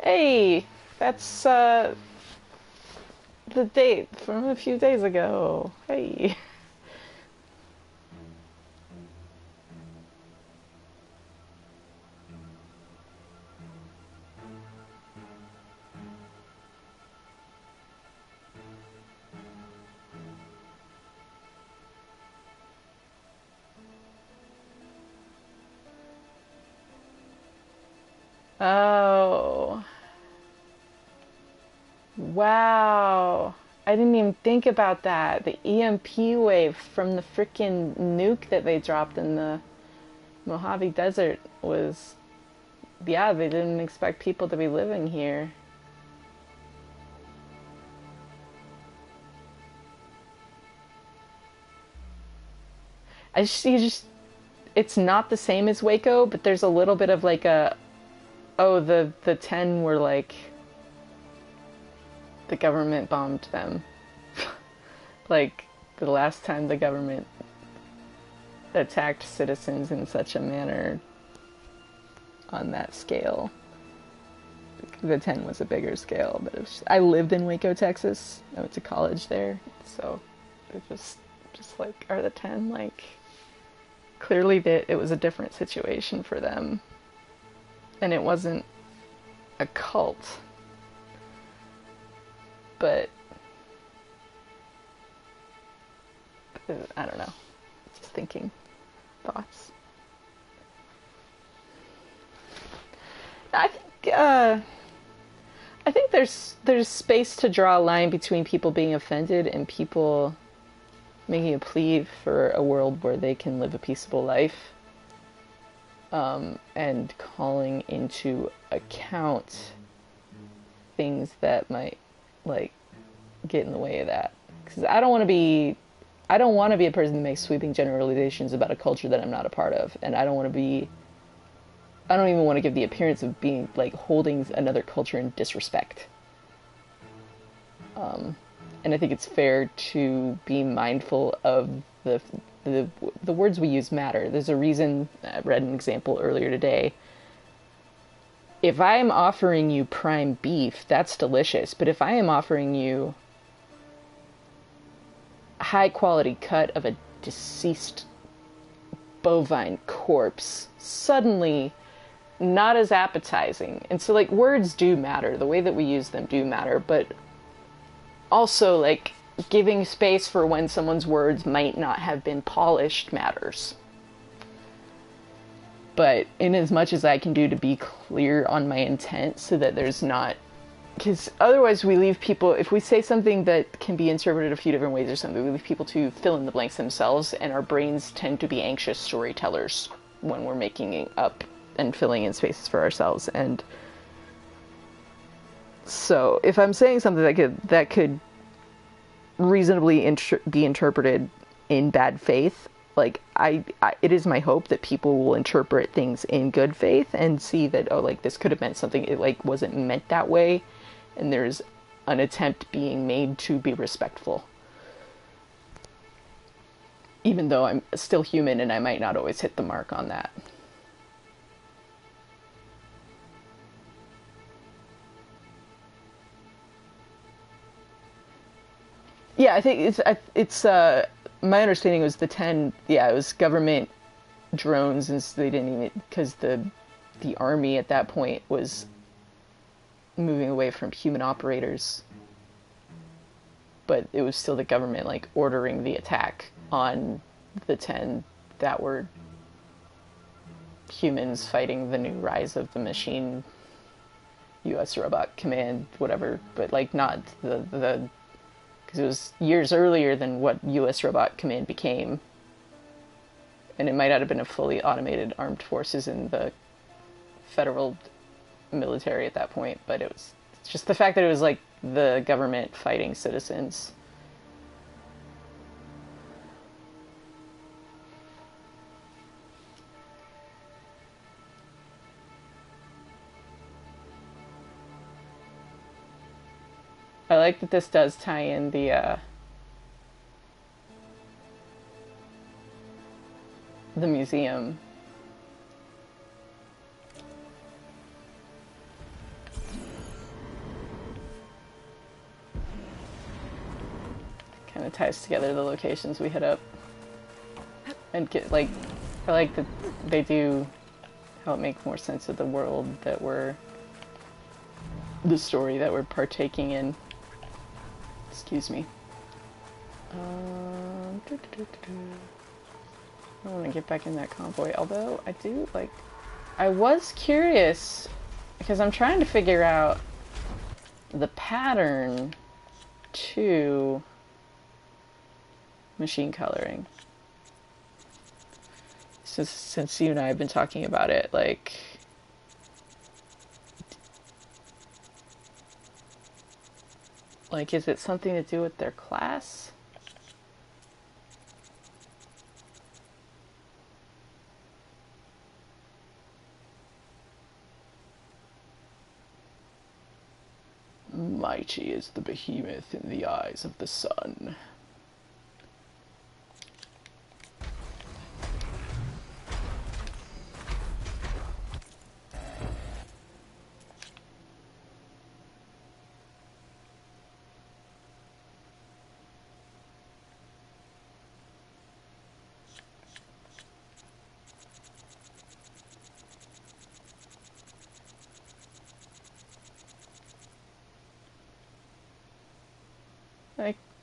Hey, that's the date from a few days ago. Hey. Oh. Wow. I didn't even think about that. The EMP wave from the frickin' nuke that they dropped in the Mojave Desert was... Yeah, they didn't expect people to be living here. It's not the same as Waco, but there's a little bit of like a... Oh, the 10 were like... The government bombed them. Like, the last time the government attacked citizens in such a manner on that scale. The 10 was a bigger scale, but it was, I lived in Waco, Texas. I went to college there, so it was just like, are the 10 like... Clearly it was a different situation for them. And it wasn't a cult. But I don't know. Just thinking thoughts. I think there's space to draw a line between people being offended and people making a plea for a world where they can live a peaceable life, and calling into account things that might like get in the way of that. Because I don't want to be I don't want to be a person that makes sweeping generalizations about a culture that I'm not a part of, and I don't want to be. I don't even want to give the appearance of being like holding another culture in disrespect. And I think it's fair to be mindful of the the the words we use matter. There's a reason. I read an example earlier today. If I am offering you prime beef, that's delicious. But if I am offering you a high quality cut of a deceased bovine corpse, suddenly not as appetizing. And so, like, words do matter. The way that we use them do matter. But also, like, giving space for when someone's words might not have been polished matters. But in as much as I can do to be clear on my intent so that there's not... Because otherwise we leave people... If we say something that can be interpreted a few different ways or something, we leave people to fill in the blanks themselves, and our brains tend to be anxious storytellers when we're making up and filling in spaces for ourselves. And so if I'm saying something that could reasonably be interpreted in bad faith, like it is my hope that people will interpret things in good faith and see that, oh, like, this could have meant something, it like wasn't meant that way, and there's an attempt being made to be respectful, even though I'm still human and I might not always hit the mark on that. Yeah, I think it's my understanding was the 10, yeah, it was government drones, and so they didn't even, because the army at that point was moving away from human operators, but it was still the government, like, ordering the attack on the 10 that were humans fighting the new rise of the machine, U.S. Robot Command, whatever, but, like, not the because it was years earlier than what U.S. Robot Command became. And it might not have been a fully automated armed forces in the federal military at that point, but it's just the fact that it was like the government fighting citizens. I like that this does tie in the museum. Kind of ties together the locations we hit up, and get, like, I like that they do help make more sense of the world that the story that we're partaking in. Excuse me. I want to get back in that convoy, although I was curious, because I'm trying to figure out the pattern to machine coloring. Since you and I have been talking about it, like, is it something to do with their class? Mighty is the behemoth in the eyes of the sun.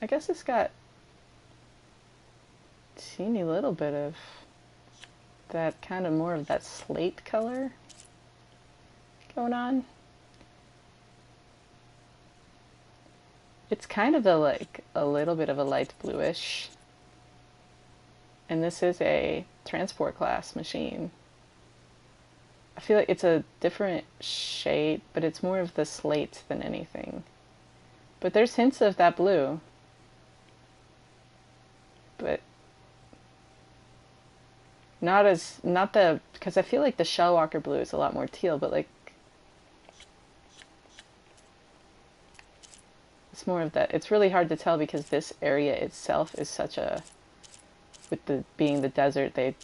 I guess it's got a teeny little bit of that kind of more of that slate color going on. It's kind of a little bit of a light bluish. And this is a transport class machine. I feel like it's a different shade, but it's more of the slate than anything. But there's hints of that blue. not the, because I feel like the Shellwalker blue is a lot more teal, but like it's more of that. It's really hard to tell because this area itself is such a, with the being the desert, they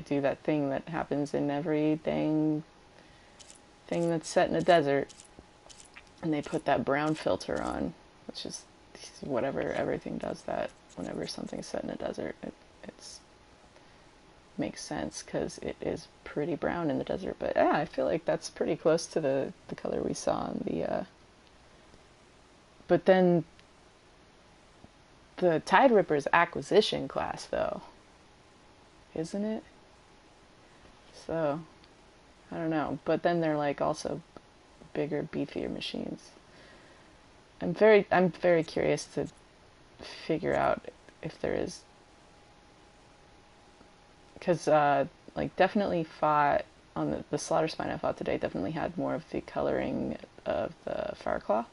do that thing that happens in every dang thing that's set in a desert, and they put that brown filter on, which is whatever, everything does that whenever something's set in a desert. It's makes sense because it is pretty brown in the desert. But yeah, I feel like that's pretty close to the color we saw in the but then the Tide Ripper's acquisition class though, isn't it? So I don't know, but then they're like also bigger, beefier machines. I'm very curious to figure out if there is, because like definitely fought on the Slaughter Spine I fought today definitely had more of the coloring of the Fireclaw,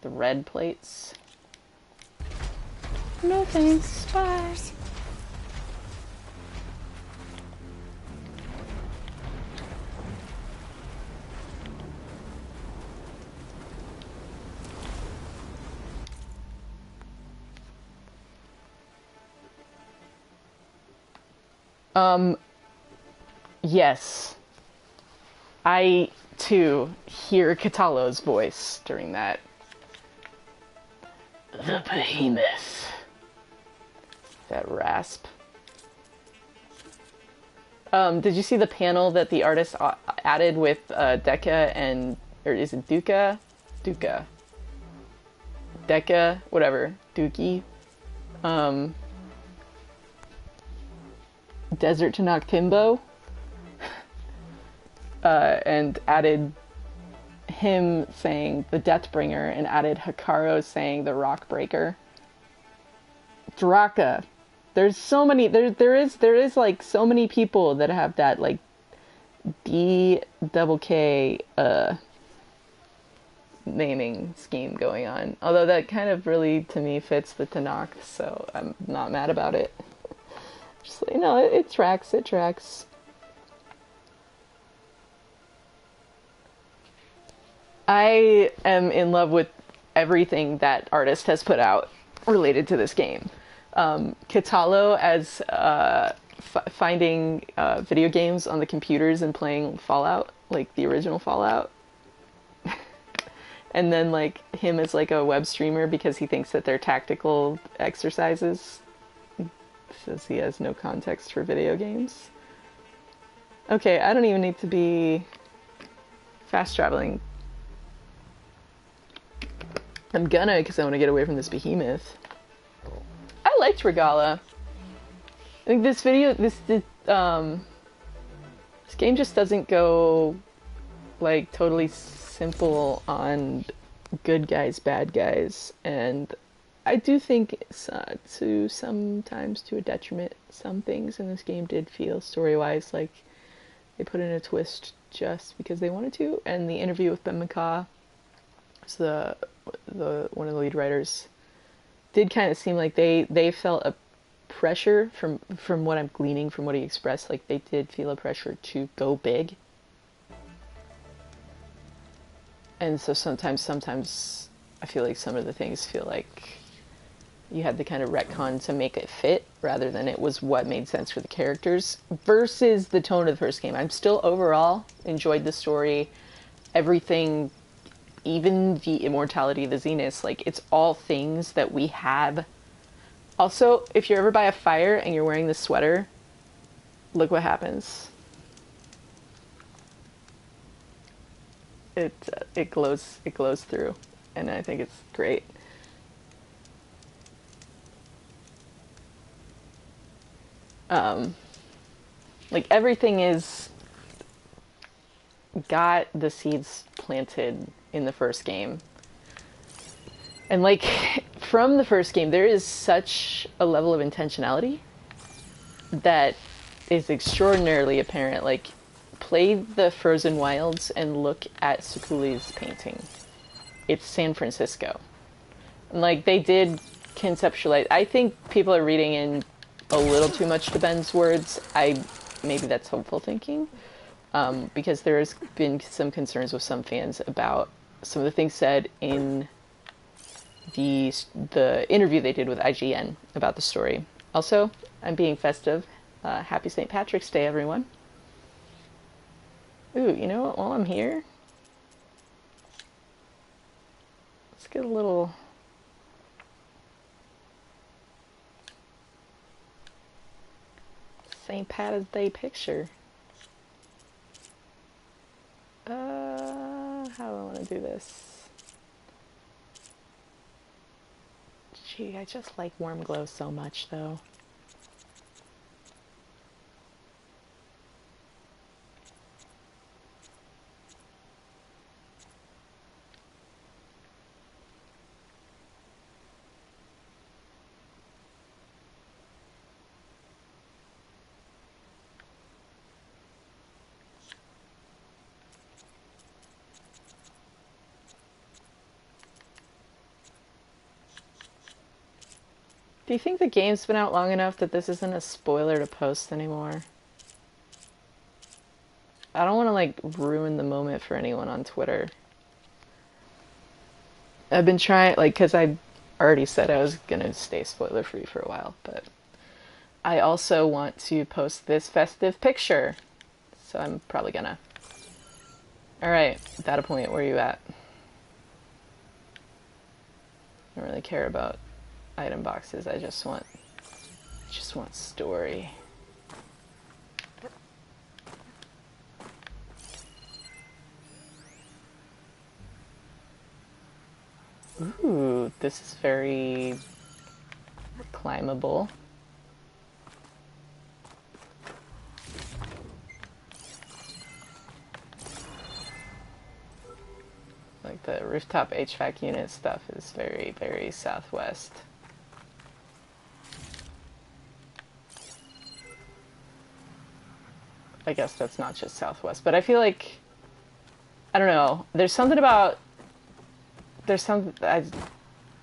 the red plates. No thanks, bye. Yes. I, too, hear Katalo's voice during that. The behemoth. That rasp. Did you see the panel that the artist added with Deca and, or is it Duca? Duca. Deca, whatever. Dookie. Desert to Noctimbo. And added him saying the Deathbringer and added Hikaru saying the Rockbreaker. Draka. There's so many, there is like so many people that have that like DKK naming scheme going on. Although that kind of really to me fits the Tanakh, so I'm not mad about it. Just like, no, it tracks, it tracks. I am in love with everything that artist has put out related to this game. Katalo as finding video games on the computers and playing Fallout, like the original Fallout. And then like him as like a web streamer because he thinks that they're tactical exercises. He says he has no context for video games. Okay, I don't even need to be fast traveling. I'm gonna, because I want to get away from this behemoth. I liked Regala. I think this video, this game just doesn't go like totally simple on good guys, bad guys, and I do think it's sometimes to a detriment. Some things in this game did feel story-wise like they put in a twist just because they wanted to, and the interview with Ben McCaw, the one of the lead writers, did kind of seem like they felt a pressure from what I'm gleaning from what he expressed, like they did feel a pressure to go big. And so sometimes I feel like some of the things feel like you had to kind of retcon to make it fit rather than it was what made sense for the characters versus the tone of the first game. I'm still overall enjoyed the story, everything, even the immortality of the Zeniths, like it's all things that we have. Also, if you're ever by a fire and you're wearing this sweater, look what happens. It glows through, and I think it's great. Like everything is got the seeds planted in the first game. And like from the first game, there is such a level of intentionality that is extraordinarily apparent. Like, play the Frozen Wilds and look at Sukuli's painting. It's San Francisco. And like they did conceptualize, I think people are reading a little too much to Ben's words. Maybe that's hopeful thinking, because there has been some concerns with some fans about some of the things said in the interview they did with IGN about the story. Also, I'm being festive. Happy St. Patrick's Day, everyone. Ooh, you know what? While I'm here, let's get a little St. Pat's Day picture. How do I want to do this? Gee, I just like warm glow so much, though. Do you think the game's been out long enough that this isn't a spoiler to post anymore? I don't want to, like, ruin the moment for anyone on Twitter. I've been trying, like, because I already said I was gonna stay spoiler-free for a while, but I also want to post this festive picture, so I'm probably gonna. Alright, data point, where are you at? I don't really care about item boxes, I just want story. Ooh, this is very climbable. Like the rooftop HVAC unit stuff is very, very Southwest. I guess that's not just Southwest, but I feel like, I don't know, I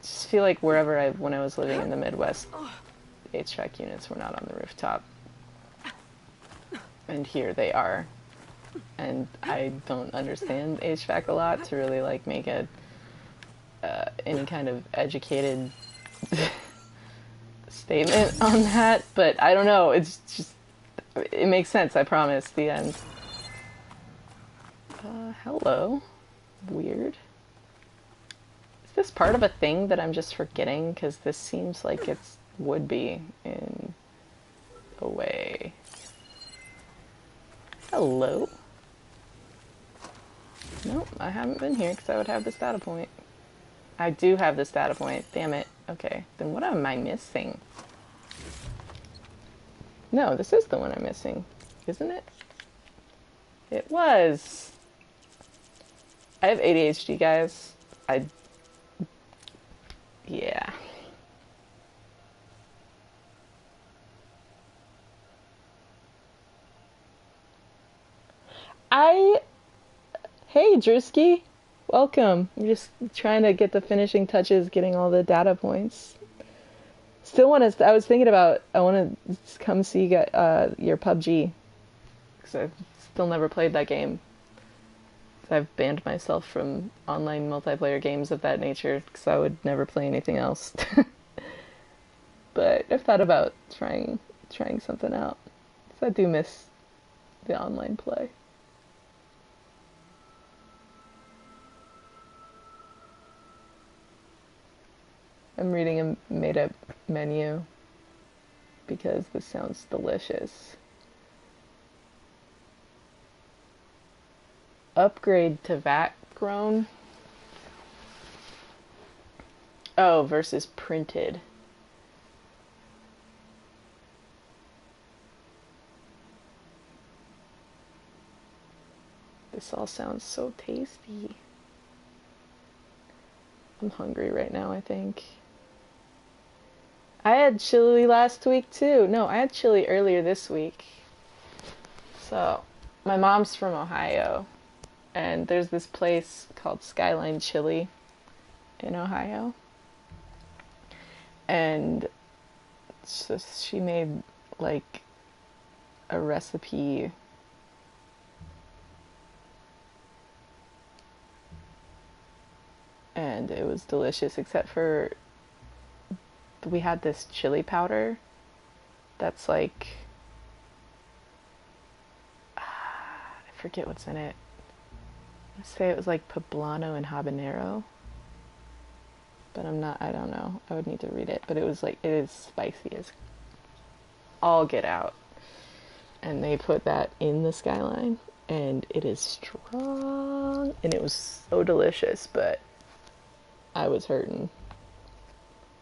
just feel like when I was living in the Midwest, HVAC units were not on the rooftop. And here they are. And I don't understand HVAC a lot to really, like, make any kind of educated statement on that, but I don't know, it's just, it makes sense, I promise. The end. Hello. Weird. Is this part of a thing that I'm just forgetting? Because this seems like it would be in a way. Hello. Nope, I haven't been here because I would have this data point. I do have this data point. Damn it. Okay, then what am I missing? No, this is the one I'm missing, isn't it? It was. I have ADHD, guys. Yeah. Hey, Drewski. Welcome. I'm just trying to get the finishing touches, getting all the data points. Still want to, I was thinking about, I want to come see your PUBG. Because I've still never played that game. I've banned myself from online multiplayer games of that nature because I would never play anything else. But I've thought about trying something out. Because I do miss the online play. I'm reading a made-up menu because this sounds delicious. Upgrade to vat grown. Oh, versus printed. This all sounds so tasty. I'm hungry right now, I think. I had chili last week too. No, I had chili earlier this week. So, my mom's from Ohio, and there's this place called Skyline Chili in Ohio. And So she made like a recipe and it was delicious, except for we had this chili powder that's like I forget what's in it. I say it was like poblano and habanero, but I don't know. I would need to read it, but it was like, it is spicy as all get out. And they put that in the skyline, and it is strong, and it was so delicious, but I was hurting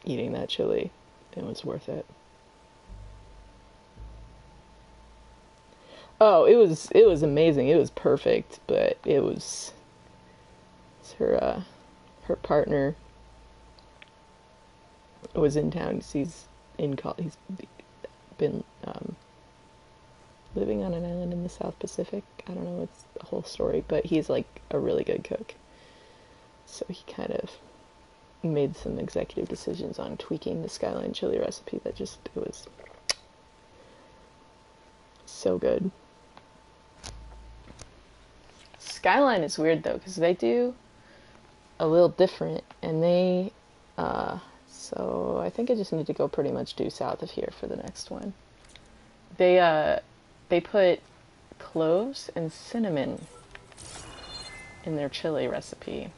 eating that chili. It was worth it. Oh, it was amazing. It was perfect, but it's her partner was in town. He's been living on an island in the South Pacific. I don't know, it's the whole story, but he's like a really good cook. So he kind of made some executive decisions on tweaking the skyline chili recipe that it was so good. Skyline is weird though, because they do a little different, and so I think I just need to go pretty much due south of here for the next one. They put cloves and cinnamon in their chili recipe,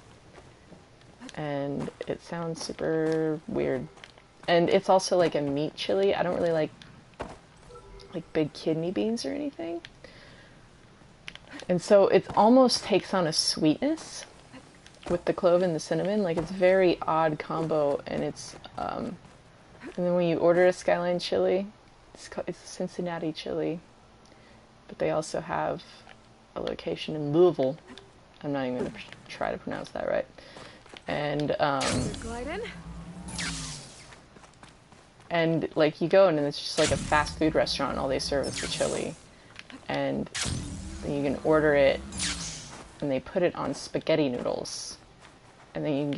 and it sounds super weird. And it's also like a meat chili. I don't really like big kidney beans or anything. And so it almost takes on a sweetness with the clove and the cinnamon. Like, it's a very odd combo, and it's and then when you order a skyline chili, it's a Cincinnati chili, but they also have a location in Louisville. I'm not even going to try to pronounce that right. And like, you go in and it's just like a fast food restaurant, and all they serve is the chili, and then you can order it, and they put it on spaghetti noodles, and then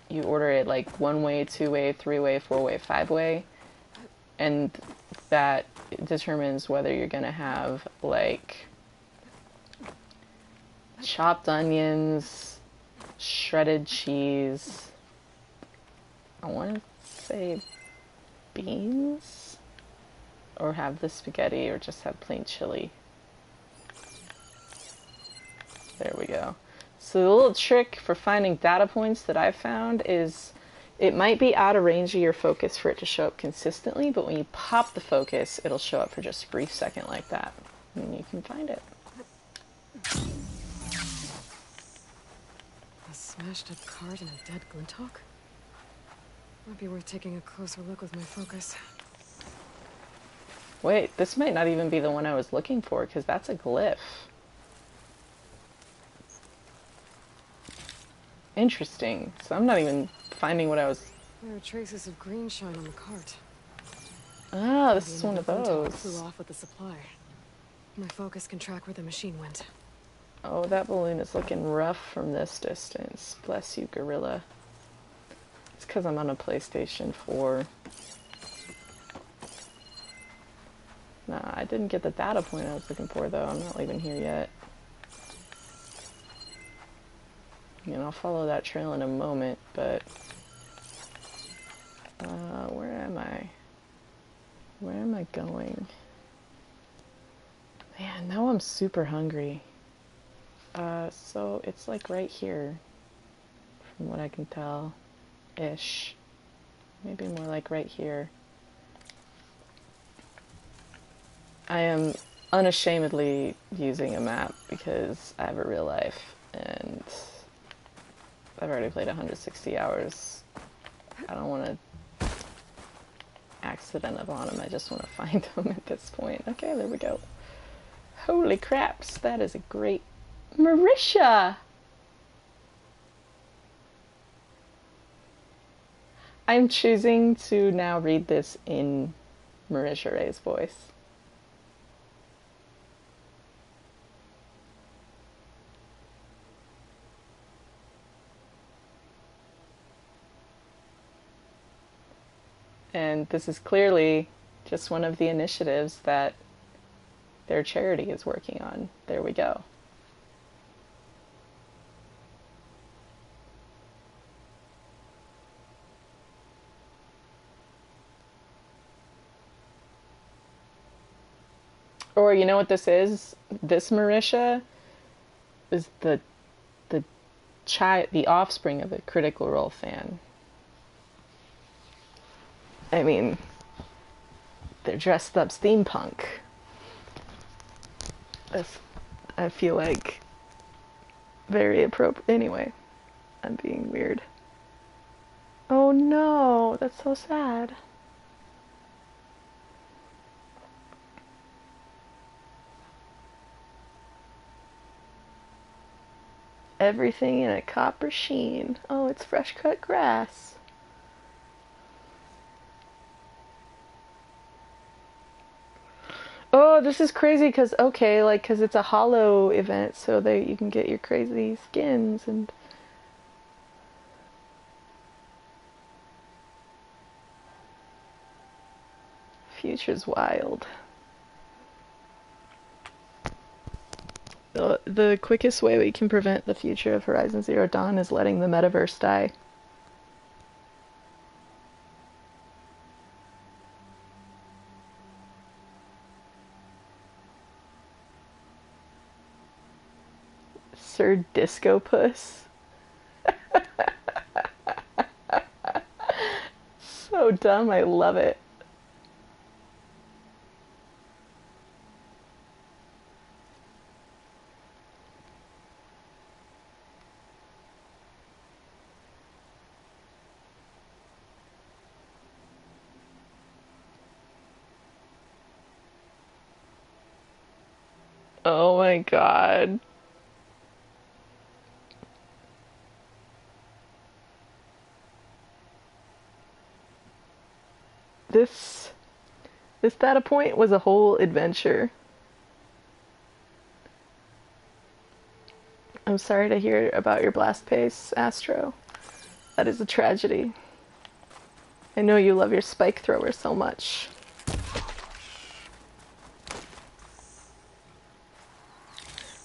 you order it like 1-way, 2-way, 3-way, 4-way, 5-way, and that determines whether you're gonna have like chopped onions, shredded cheese, I want to say beans, or have the spaghetti, or just have plain chili. There we go. So the little trick for finding data points that I've found is it might be out of range of your focus for it to show up consistently, but when you pop the focus, it'll show up for just a brief second like that, and you can find it. A smashed up cart and a dead Glinthawk? Might be worth taking a closer look with my focus. Wait, this might not even be the one I was looking for, because that's a glyph. Interesting. So I'm not even finding what I was... There are traces of green shine on the cart. Ah, this is one of those. Flew off with the supply. My focus can track where the machine went. Oh, that balloon is looking rough from this distance. Bless you, gorilla. It's because I'm on a PlayStation 4. Nah, I didn't get the data point I was looking for, though. I'm not leaving here yet. And I'll follow that trail in a moment, but... where am I? Where am I going? Man, now I'm super hungry. So it's like right here, from what I can tell, ish. Maybe more like right here. I am unashamedly using a map because I have a real life, and I've already played 160 hours. I don't want to accident upon them. I just want to find them at this point. Okay, there we go. Holy craps, that is a great... Marisha! I'm choosing to now read this in Marisha Ray's voice. And this is clearly just one of the initiatives that their charity is working on. There we go. Or you know what this is? This Marisha is the the offspring of a Critical Role fan. I mean, they're dressed up steampunk. That's, I feel like, very appropriate. Anyway, I'm being weird. Oh no, that's so sad. Everything in a copper sheen. Oh, it's fresh cut grass. Oh, this is crazy because, okay, like, because it's a hollow event, so that you can get your crazy skins and... Future's wild. The quickest way we can prevent the future of Horizon Zero Dawn is letting the metaverse die. Sir Disco Puss. So dumb, I love it. Oh my god. This data point was a whole adventure. I'm sorry to hear about your blast pace, Astro. That is a tragedy. I know you love your spike thrower so much.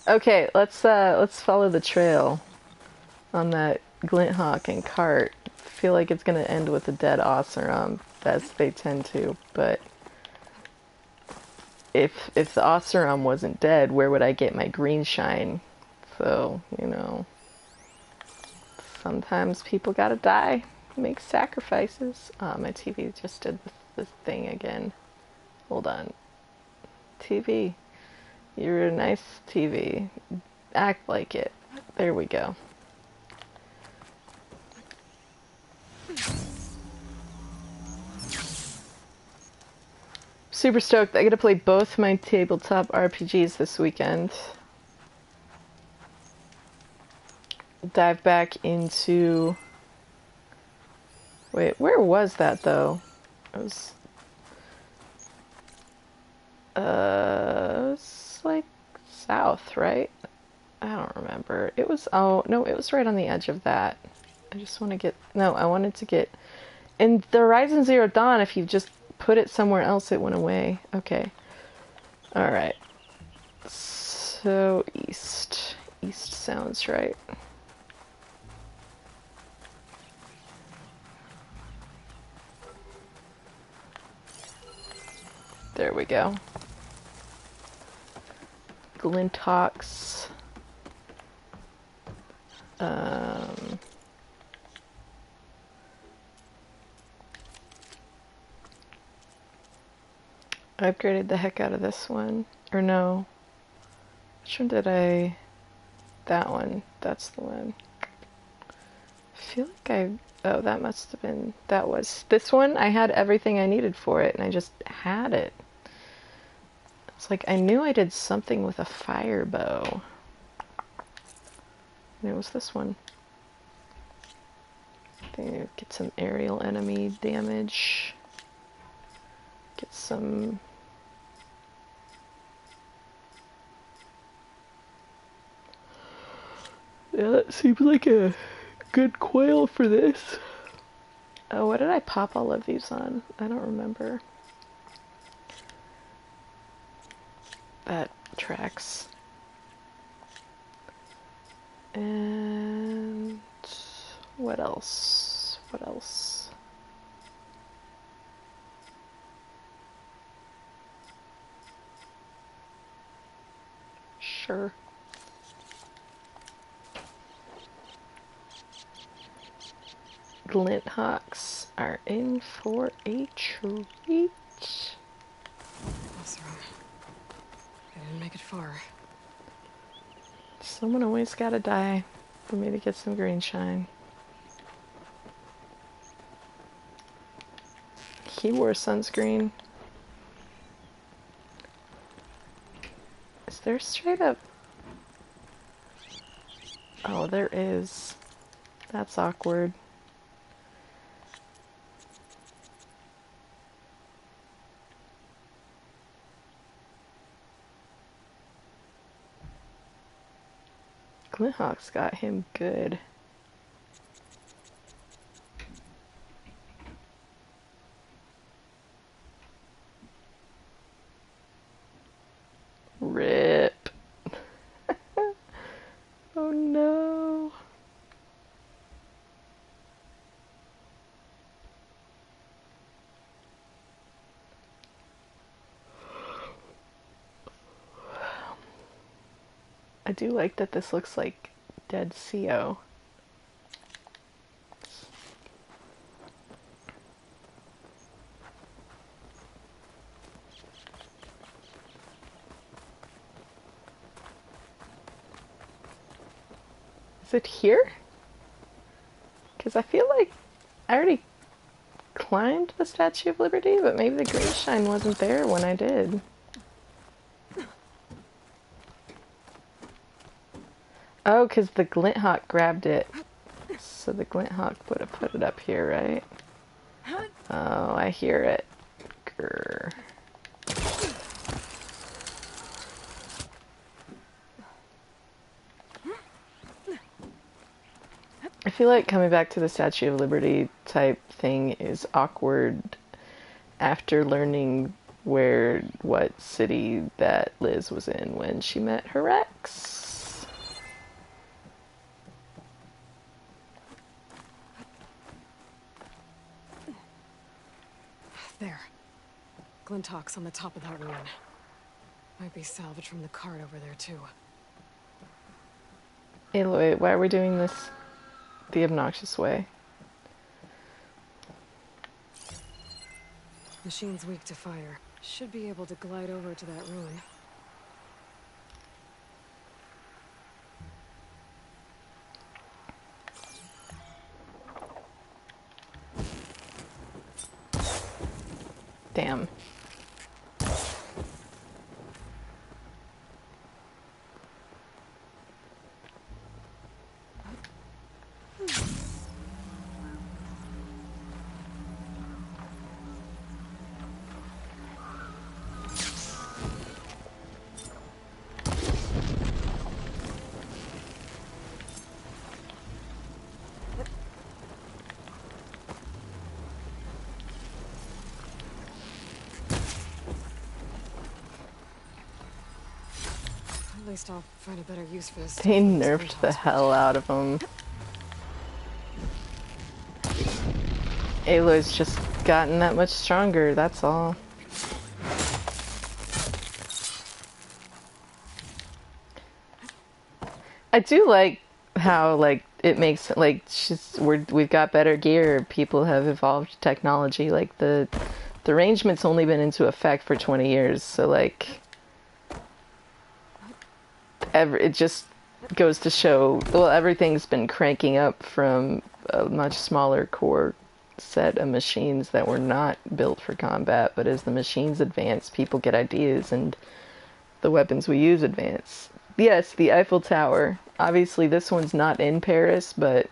Okay, let's follow the trail on that Glinthawk and cart. I feel like it's gonna end with a dead Oseram, as they tend to, but if the Oseram wasn't dead, where would I get my green shine? So, you know, sometimes people gotta die, make sacrifices. My TV just did this thing again. Hold on. TV. You're a nice TV. Act like it. There we go. Super stoked. I get to play both my tabletop RPGs this weekend. Dive back into... Wait, where was that though? It was... it was like south, right? I don't remember. It was... Oh, no, it was right on the edge of that. I just want to get... No, I wanted to get... In the Horizon Zero Dawn, if you just put it somewhere else, it went away. Okay. Alright. So, east. East sounds right. There we go. Glinthawks. I upgraded the heck out of this one. Or no. Which one did I... That one. That's the one. I feel like I... Oh, that must have been... That was... This one, I had everything I needed for it, and I just had it. It's like, I knew I did something with a fire bow. And it was this one. I think I get some aerial enemy damage. Get some... Yeah, that seems like a good coil for this. Oh, what did I pop all of these on? I don't remember. That tracks. And what else? What else? Sure. Glint hawks are in for a treat. That's wrong. I didn't make it far. Someone always gotta die for me to get some green shine. He wore sunscreen. Is there straight up... Oh, there is. That's awkward. Glinthawk's got him good. Rip. Oh no. I do like that this looks like dead CO. Is it here? Because I feel like I already climbed the Statue of Liberty, but maybe the green shine wasn't there when I did. Oh, because the Glinthawk grabbed it. So the Glinthawk would have put it up here, right? Oh, I hear it. Grr. I feel like coming back to the Statue of Liberty type thing is awkward after learning what city that Liz was in when she met her ex. There. Glinthawk's on the top of that ruin. Might be salvage from the cart over there, too. Aloy, why are we doing this the obnoxious way? Machine's weak to fire. Should be able to glide over to that ruin. Damn. At least I'll find a better use for this. They nerfed the hell out of him. Aloy's just gotten that much stronger, that's all. I do like how, like, it makes, like, we've got better gear, people have evolved technology, like, the arrangement's only been into effect for 20 years, so, like, it just goes to show, well, everything's been cranking up from a much smaller core set of machines that were not built for combat, but as the machines advance, people get ideas, and the weapons we use advance. Yes, the Eiffel Tower. Obviously, this one's not in Paris, but,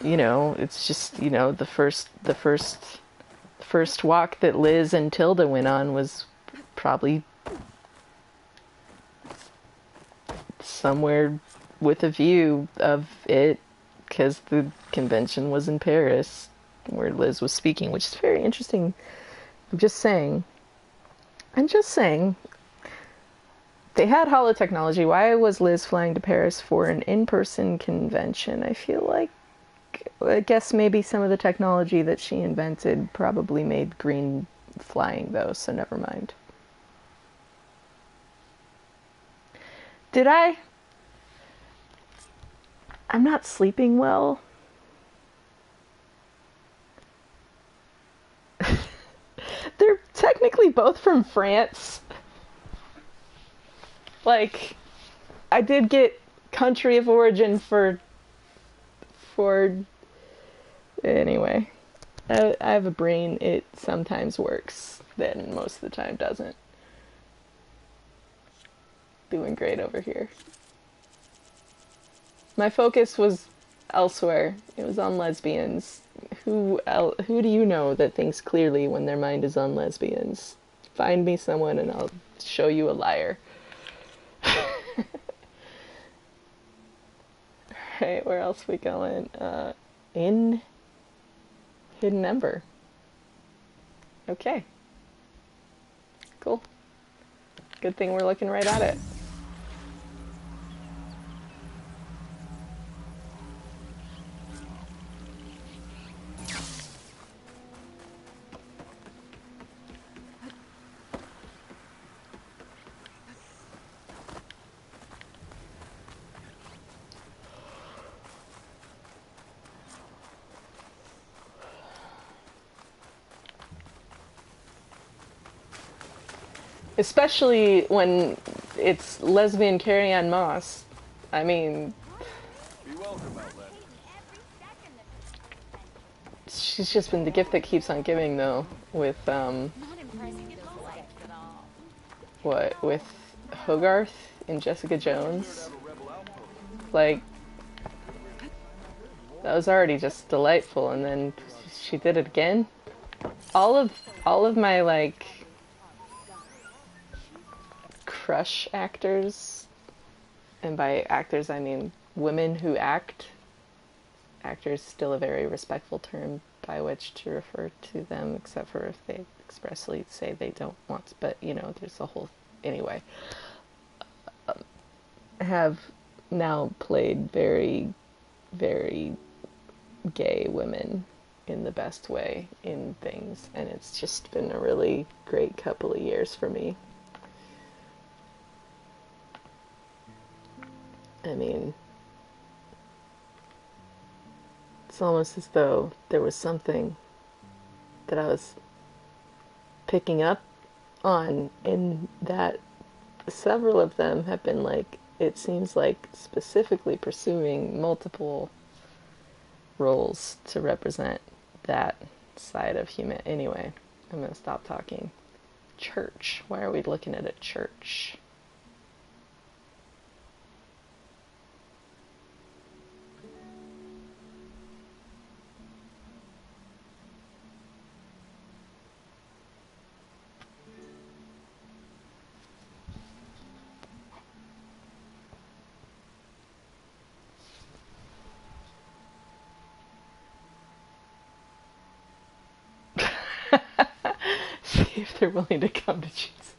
you know, it's just, you know, the first walk that Liz and Tilda went on was probably somewhere with a view of it, because the convention was in Paris. where Liz was speaking, which is very interesting. I'm just saying. I'm just saying. They had holotechnology. Why was Liz flying to Paris for an in-person convention? I feel like, I guess maybe some of the technology that she invented probably made green flying, though, so never mind. Did I? I'm not sleeping well. They're technically both from France. Like, I did get country of origin for anyway. I have a brain. It sometimes works, then most of the time doesn't. Doing great over here. My focus was elsewhere. It was on lesbians. Who do you know that thinks clearly when their mind is on lesbians? Find me someone and I'll show you a liar. Right, where else we going? In Hidden Ember. Okay. Cool. Good thing we're looking right at it. Especially when it's lesbian Carrie-Anne Moss. I mean, she's just been the gift that keeps on giving, though, with, what, with Hogarth in Jessica Jones. Like, that was already just delightful, and then she did it again. All of my, like, crush actors, and by actors I mean women who act. Actors still a very respectful term by which to refer to them, except for if they expressly say they don't want to, but you know, there's a whole anyway. Have now played very, very gay women in the best way in things, and it's just been a really great couple of years for me. I mean, it's almost as though there was something that I was picking up on in that several of them have been, like, it seems like specifically pursuing multiple roles to represent that side of human. Anyway, I'm gonna stop talking. Church. Why are we looking at a church? See if they're willing to come to Jesus.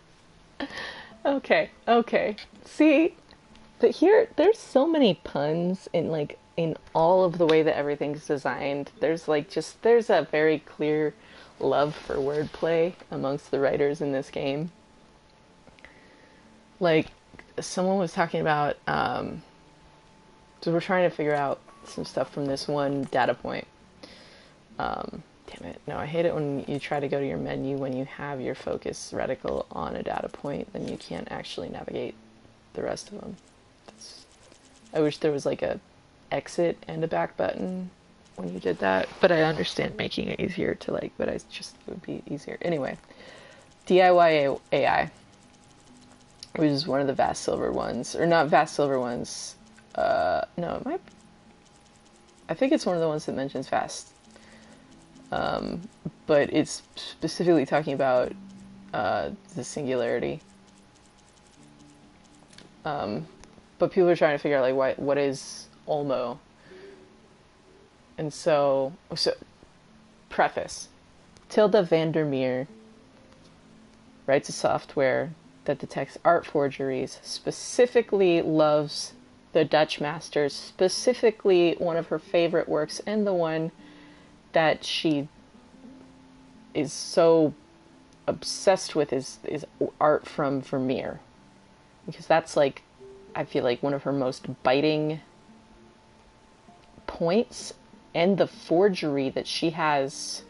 Okay. See, but here, there's so many puns in, like, in all of the way that everything's designed. There's, like, there's a very clear love for wordplay amongst the writers in this game. Like, someone was talking about, so we're trying to figure out some stuff from this one data point. Damn it. No, I hate it when you try to go to your menu when you have your focus reticle on a data point, then you can't actually navigate the rest of them. I wish there was, like, a exit and a back button when you did that, but I understand making it easier to, like, but it would be easier. Anyway, DIY AI, which is one of the Vast Silver ones, or not Vast Silver ones. No, it might. I think it's one of the ones that mentions Vast. But it's specifically talking about the singularity. But people are trying to figure out, like, what is Olmo? And so Preface. Tilda Vandermeer writes a software that detects art forgeries, specifically loves the Dutch masters, specifically one of her favorite works, and the one that she is so obsessed with is art from Vermeer. Because that's like, I feel like one of her most biting points, and the forgery that she has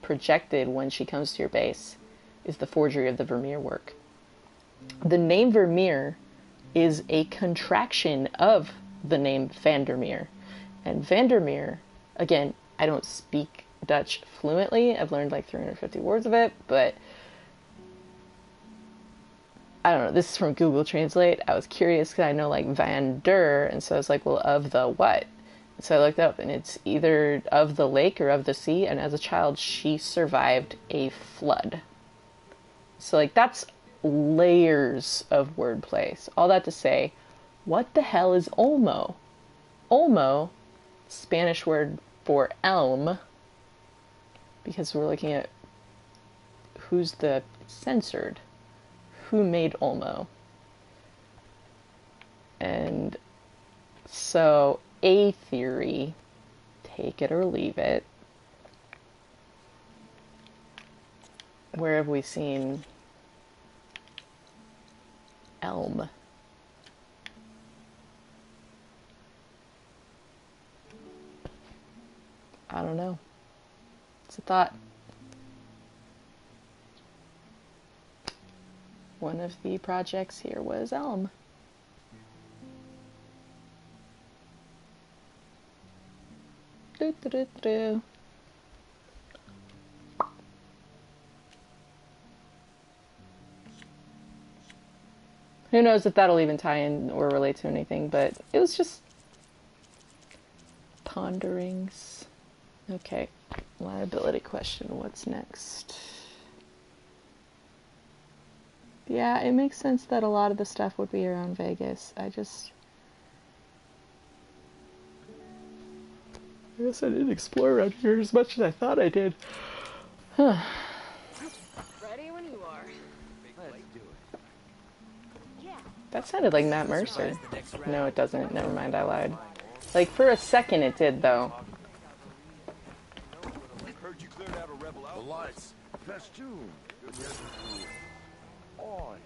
projected when she comes to your base is the forgery of the Vermeer work. The name Vermeer is a contraction of the name Vandermeer. And Vandermeer, again, I don't speak Dutch fluently. I've learned like 350 words of it, but I don't know. This is from Google Translate. I was curious because I know like Van der, and so I was like, well, of the what? So I looked up, and it's either of the lake or of the sea, and as a child, she survived a flood. So, like, that's layers of wordplay. So all that to say, what the hell is olmo? Olmo, Spanish word for elm, because we're looking at who's the censored, who made olmo. And so, a theory, take it or leave it. Where have we seen elm? I don't know. It's a thought. One of the projects here was elm. Do, do, do, do. Who knows if that'll even tie in or relate to anything, but it was just ponderings. Okay, liability question. What's next? Yeah, it makes sense that a lot of the stuff would be around Vegas. I guess I didn't explore around here as much as I thought I did. Huh. Ready when you are. That sounded like Matt Mercer. No, it doesn't. Never mind, I lied. Like, for a second it did, though. Heard you cleared out a rebel outpost. The lights. Festoon. On.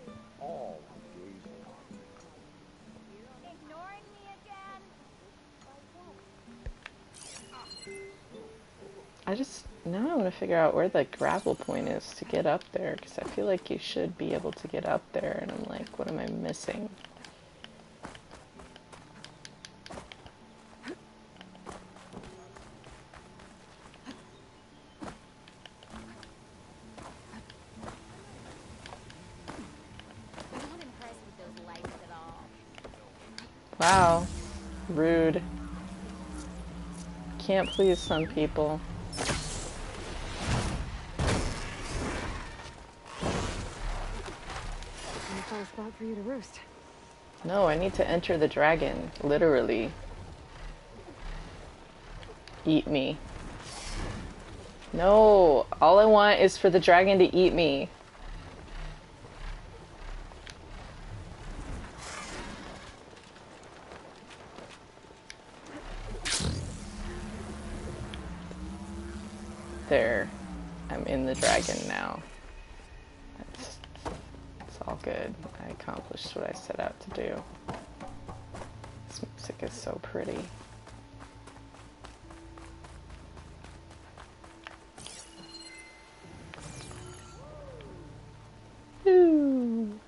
All. Ignoring me again? Now I want to figure out where the gravel point is to get up there, because I feel like you should be able to get up there, and I'm like, what am I missing? I'm not impressed with those lights at all. Wow. Rude. Can't please some people. Find a spot for you to roost. No, I need to enter the dragon. Literally. Eat me. No, all I want is for the dragon to eat me. There. I'm in the dragon now. It's all good. I accomplished what I set out to do. This music is so pretty. Ooh.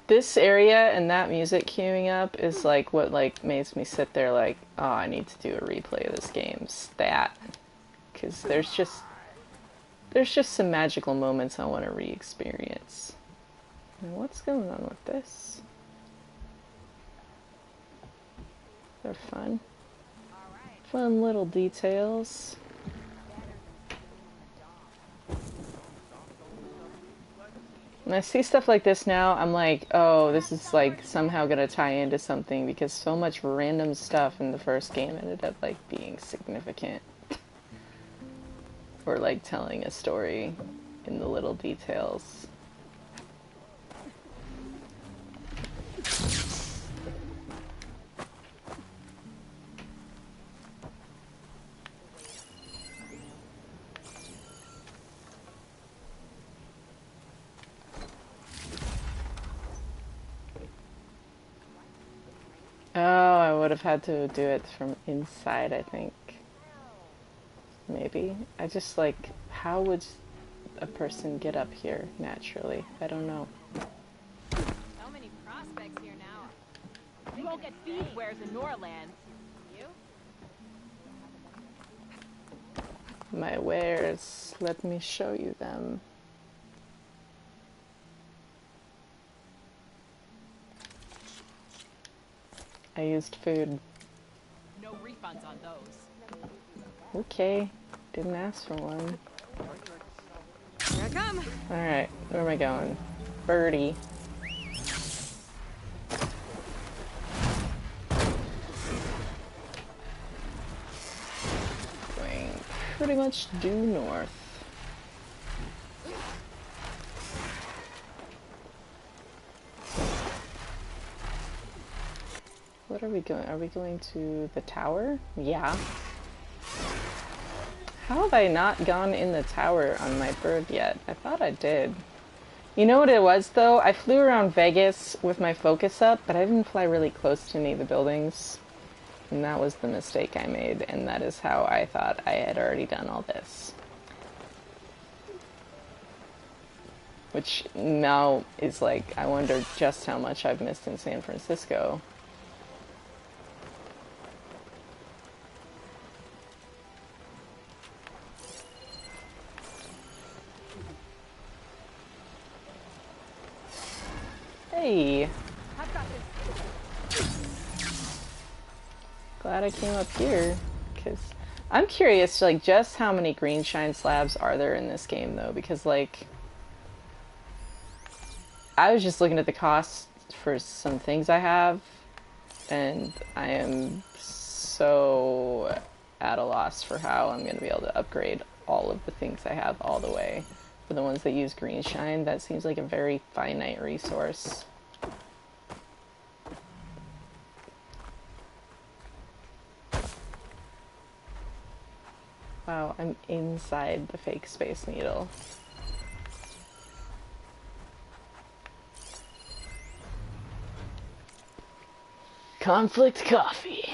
This area and that music queuing up is like what like makes me sit there like, oh, I need to do a replay of this game stat, because there's just some magical moments I want to re-experience. And what's going on with this? They're fun. Fun little details. When I see stuff like this now, I'm like, oh, this is like somehow gonna tie into something because so much random stuff in the first game ended up like being significant. Or like telling a story in the little details. Oh, I would have had to do it from inside, I think. Maybe. I just like, how would a person get up here naturally? I don't know. So many prospects here now. You won't get these wares in Norland. You? My wares, let me show you them. I used food. No refunds on those. Okay, didn't ask for one. Here I come. Alright, where am I going? Birdie. Going pretty much due north. What are we going? Are we going to the tower? Yeah. How have I not gone in the tower on my bird yet? I thought I did. You know what it was though? I flew around Vegas with my focus up, but I didn't fly really close to any of the buildings. And that was the mistake I made, and that is how I thought I had already done all this. Which now is like, I wonder just how much I've missed in San Francisco. Hey! Glad I came up here, because I'm curious, like, just how many green shine slabs are there in this game, though, because, like, I was just looking at the cost for some things I have, and I am so at a loss for how I'm going to be able to upgrade all of the things I have all the way. For the ones that use green shine, that seems like a very finite resource. Wow, I'm inside the fake Space Needle. Conflict coffee.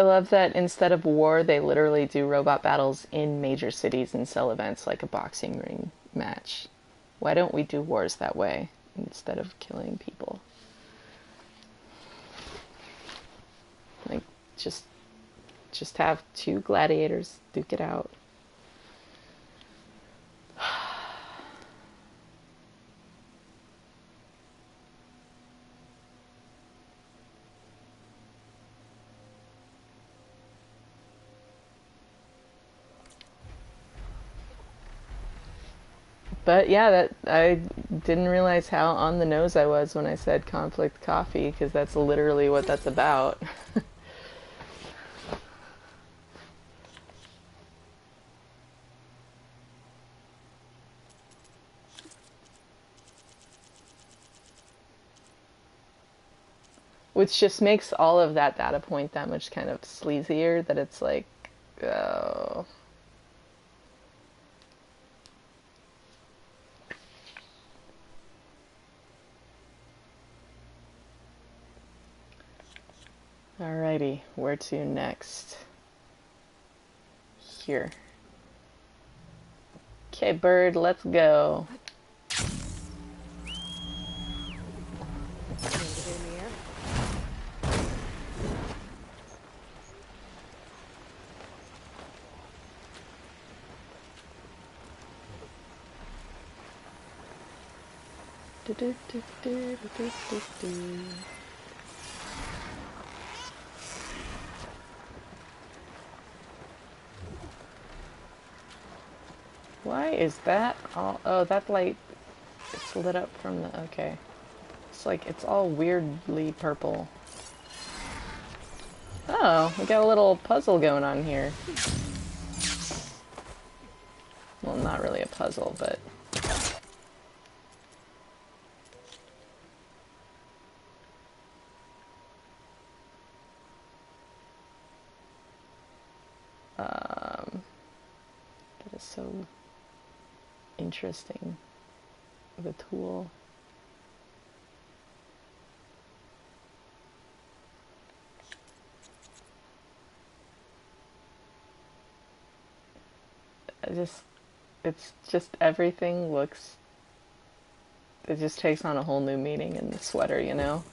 I love that instead of war, they literally do robot battles in major cities and sell events like a boxing ring match. Why don't we do wars that way instead of killing people? Like, just have two gladiators duke it out. But yeah, that I didn't realize how on the nose I was when I said conflict coffee, because that's literally what that's about. Which just makes all of that data point that much kind of sleazier, that it's like, oh. Alrighty, where to next? Here. Okay, bird, let's go. Why is that all? Oh, that light is lit up from the. Okay. It's like it's all weirdly purple. Oh, we got a little puzzle going on here. Well, not really a puzzle, but. That is so interesting. The tool. It's just everything looks, it just takes on a whole new meaning in the sweater, you know?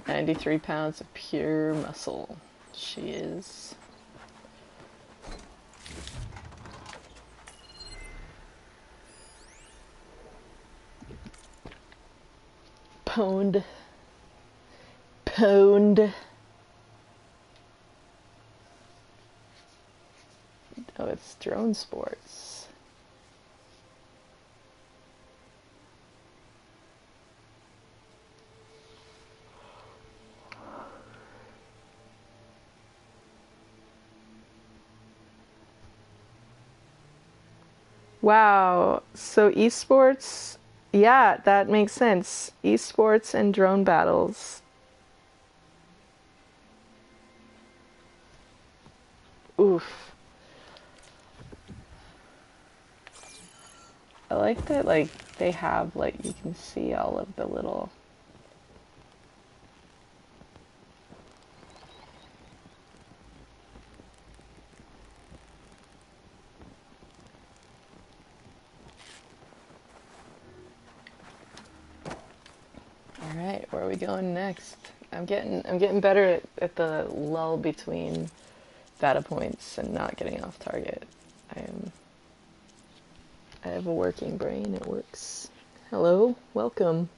£93 of pure muscle. She is. Pwned. Pwned. Oh, it's drone sports. Wow. So esports, yeah, that makes sense. Esports and drone battles. Oof. I like that, like, they have, like, you can see all of the little... Alright, where are we going next? I'm getting better at the lull between data points and not getting off target. I have a working brain, it works. Hello, welcome.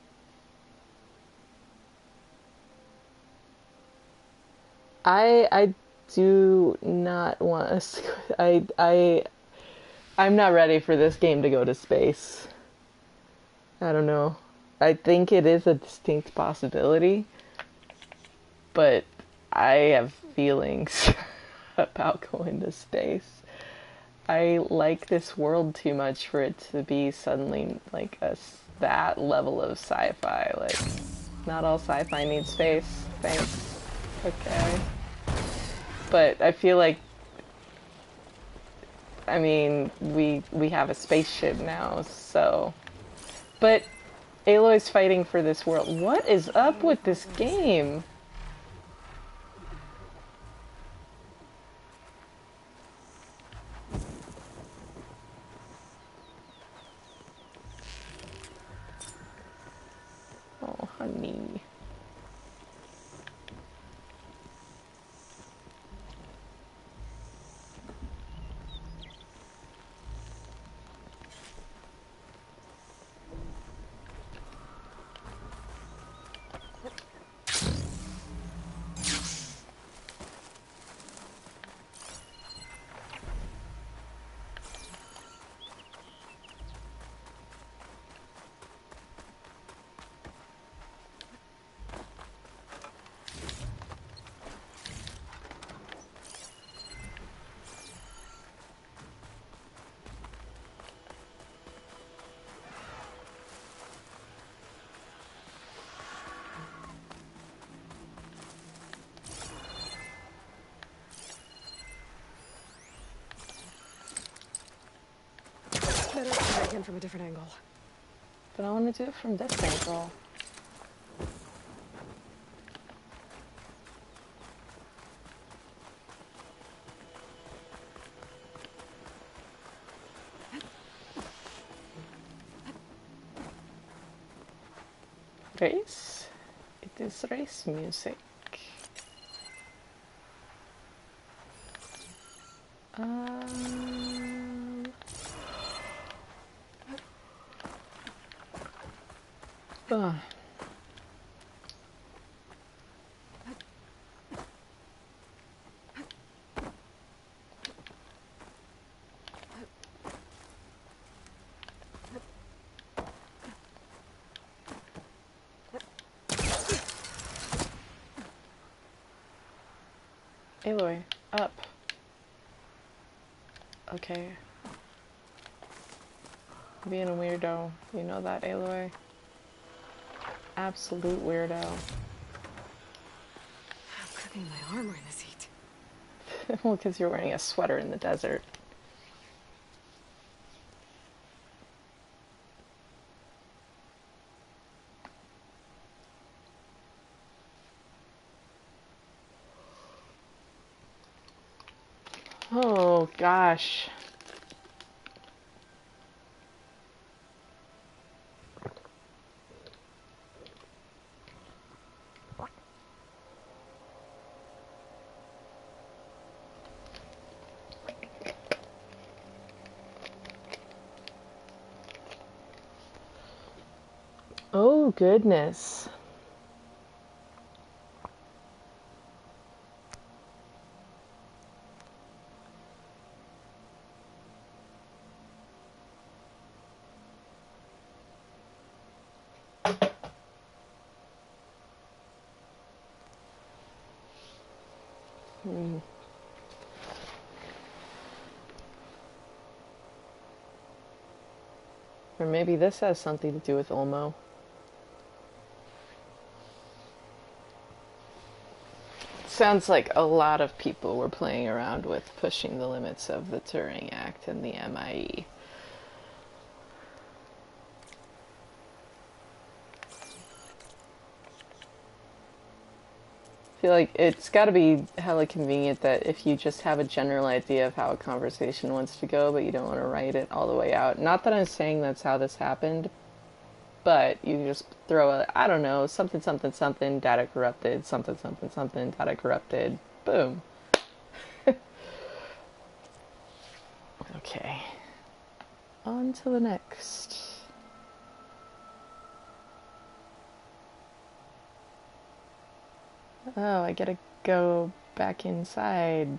I do not want us to, I'm not ready for this game to go to space. I don't know. I think it is a distinct possibility, but I have feelings about going to space. I like this world too much for it to be suddenly like that level of sci-fi. Like, not all sci-fi needs space. Thanks. Okay. But I feel like, I mean, we have a spaceship now, so. But Aloy's fighting for this world. What is up with this game? Oh, honey. Better try again from a different angle. But I want to do it from this angle. Race? It is race music. Um... Ugh. Aloy, up. Okay. Being a weirdo. You know that, Aloy? Absolute weirdo. I'm cooking my armor in this heat. Well, because you're wearing a sweater in the desert. Oh, gosh. Oh, goodness. Or maybe this has something to do with Olmo. Sounds like a lot of people were playing around with pushing the limits of the Turing Act and the MIE. I feel like it's got to be hella convenient that if you just have a general idea of how a conversation wants to go, but you don't want to write it all the way out. Not that I'm saying that's how this happened, but you just throw a, I don't know, something, something, something, data corrupted, something, something, something, data corrupted, boom. Okay. On to the next. Oh, I gotta go back inside.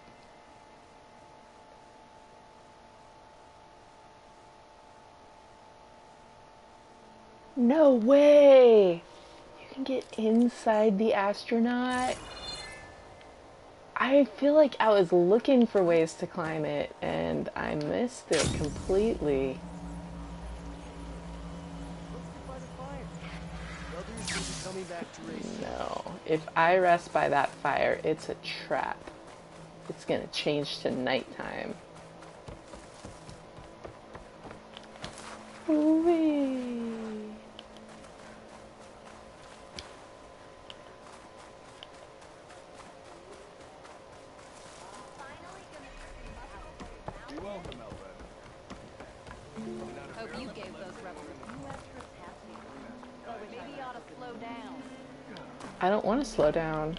No way! You can get inside the astronaut? I feel like I was looking for ways to climb it, and I missed it completely. No. If I rest by that fire, it's a trap. It's gonna change to nighttime. Whee! Hope you gave those rebels a few extra pats. Maybe you ought to slow down. I don't want to slow down.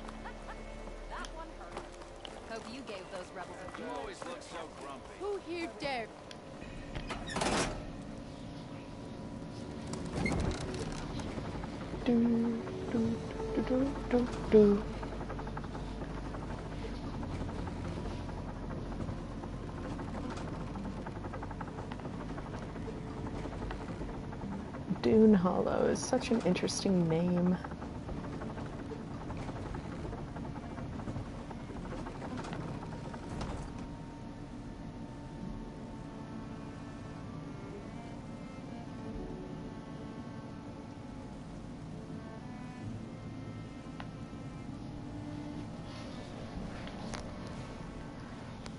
That one hurt. Hope you gave those rebels a few. You always look so grumpy. Who here dared? Do, do, do, do, do, do. Dune Hollow is such an interesting name.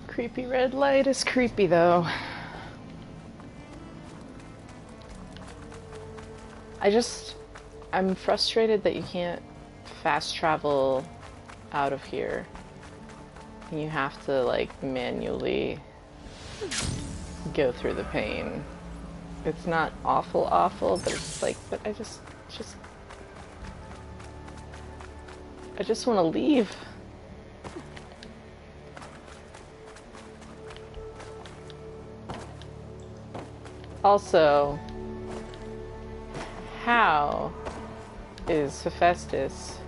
Creepy red light is creepy though. I'm frustrated that you can't fast travel out of here. You have to like manually go through the pain. It's not awful, but it's like, but I just I just want to leave. Also, how is Hephaestus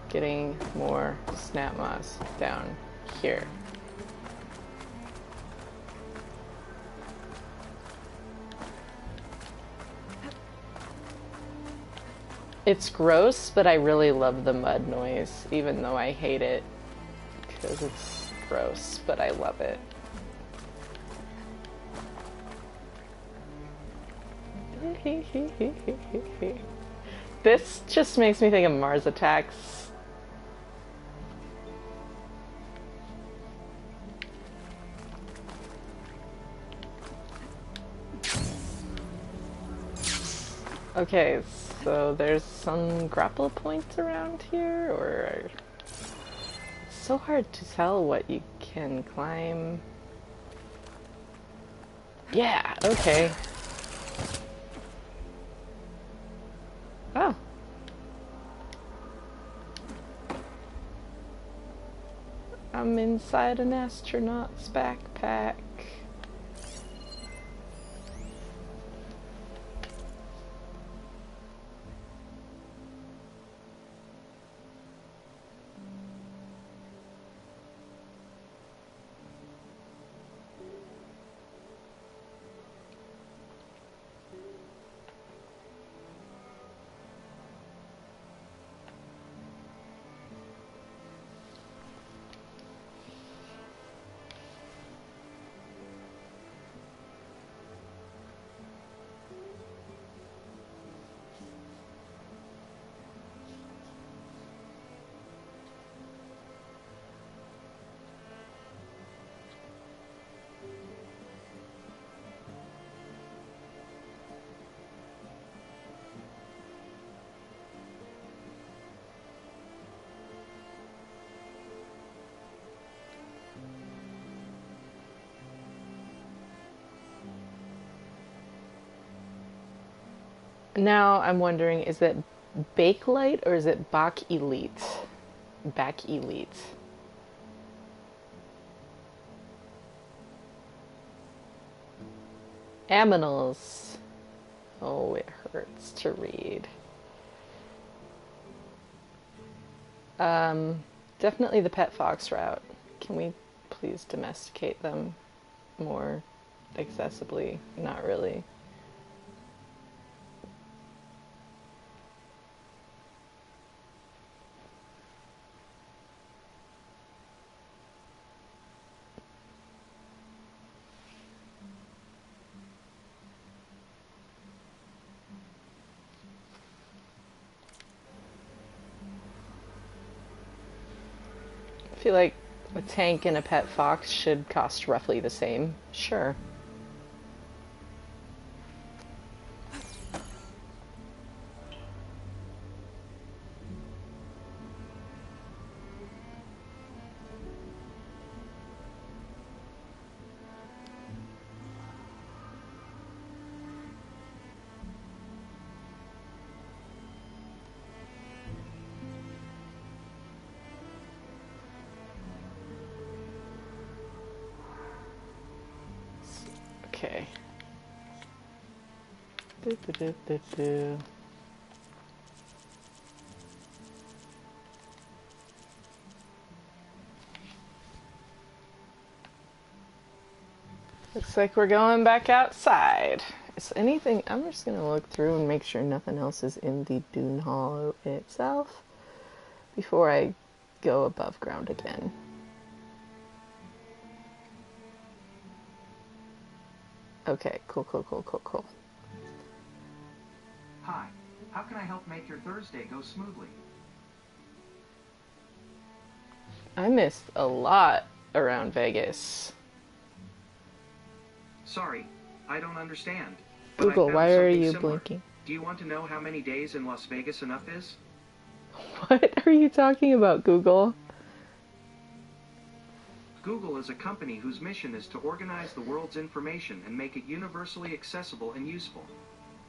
getting more snap moss down here? It's gross, but I really love the mud noise, even though I hate it because it's gross, but I love it. This just makes me think of Mars Attacks. Okay, so there's some grapple points around here, or it's so hard to tell what you can climb. Yeah, okay. Oh. I'm inside an astronaut's backpack. Now I'm wondering, is it Bakelite or is it Bach Elite? Bach Elite. Aminals. Oh, it hurts to read. Definitely the pet fox route. Can we please domesticate them more accessibly? Not really. I feel like a tank and a pet fox should cost roughly the same. Sure. Okay. Looks like we're going back outside. Is anything... I'm just gonna look through and make sure nothing else is in the Dune Hollow itself before I go above ground again. Okay, cool. Hi, how can I help make your Thursday go smoothly? I missed a lot around Vegas. Sorry, I don't understand. But I Google, found why are something you similar. blinking? Do you want to know how many days in Las Vegas enough is? What are you talking about, Google? Google is a company whose mission is to organize the world's information and make it universally accessible and useful.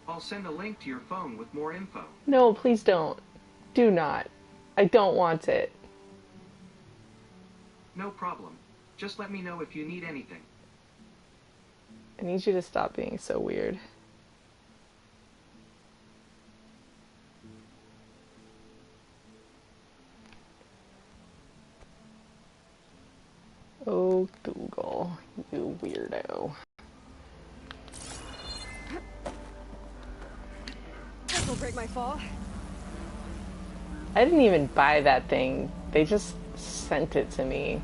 I'll send a link to your phone with more info. No, please don't. Do not. I don't want it. No problem. Just let me know if you need anything. I need you to stop being so weird. Oh, Google, you weirdo. This'll break my fall. I didn't even buy that thing. They just sent it to me.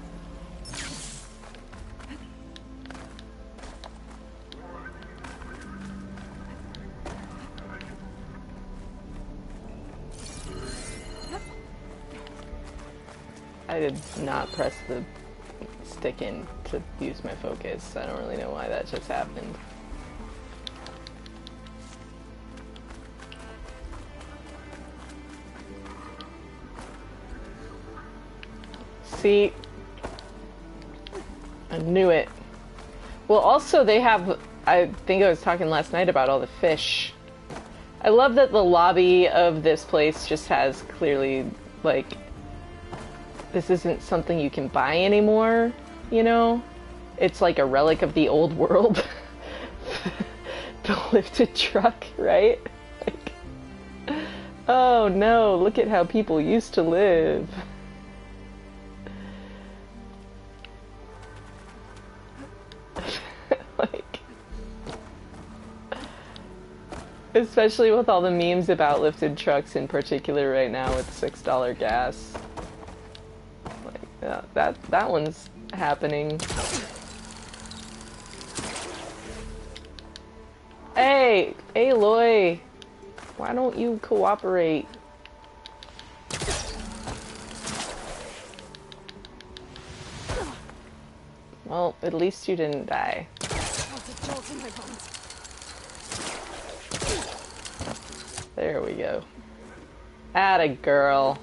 I did not press the stick in to use my focus. I don't really know why that just happened. See? I knew it. Well, also they have, I think I was talking last night about all the fish. I love that the lobby of this place just has clearly, like, this isn't something you can buy anymore, you know? It's like a relic of the old world. The lifted truck, right? Like, oh no, look at how people used to live. Like, especially with all the memes about lifted trucks in particular right now with $6 gas. Like, yeah, that one's happening. Hey, Aloy, why don't you cooperate? Well, at least you didn't die. There we go. Atta girl.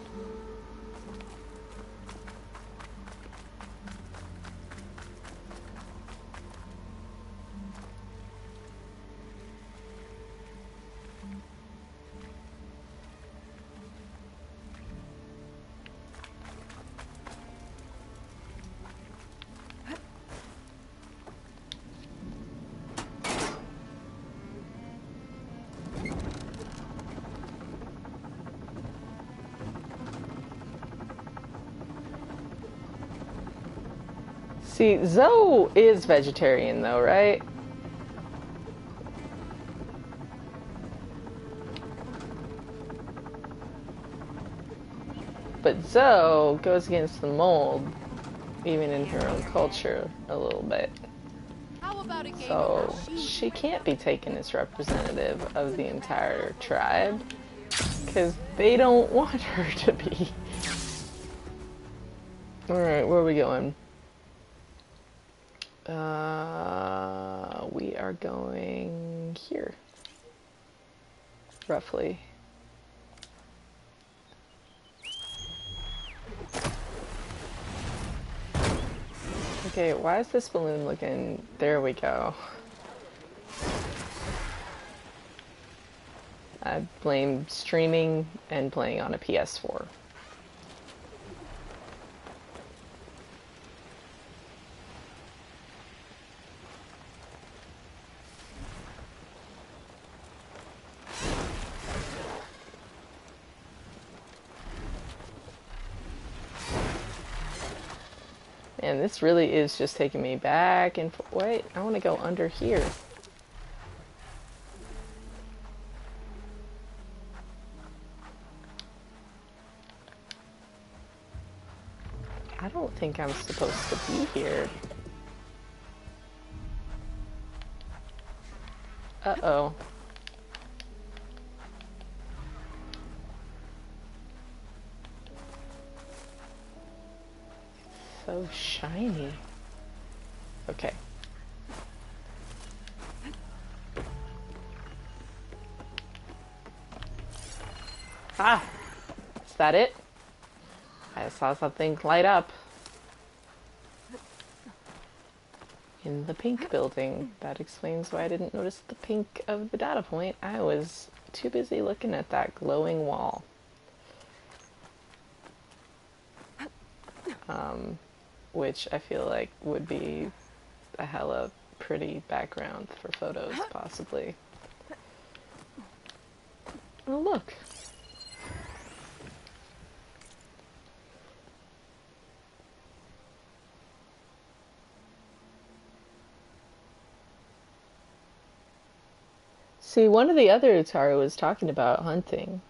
See, Zoe is vegetarian though, right? But Zoe goes against the mold, even in her own culture, a little bit. So she can't be taken as representative of the entire tribe, because they don't want her to be. Alright, where are we going? We are going here. Roughly. Okay, why is this balloon looking... There we go. I blame streaming and playing on a PS4. And this really is just taking me back and forth. Wait, I want to go under here. I don't think I'm supposed to be here. Uh-oh. So shiny. Okay. Ah! Is that it? I saw something light up. In the pink building. That explains why I didn't notice the pink of the data point. I was too busy looking at that glowing wall. which I feel like would be a hella pretty background for photos, possibly. Oh, look. See, one of the other Utaru was talking about hunting.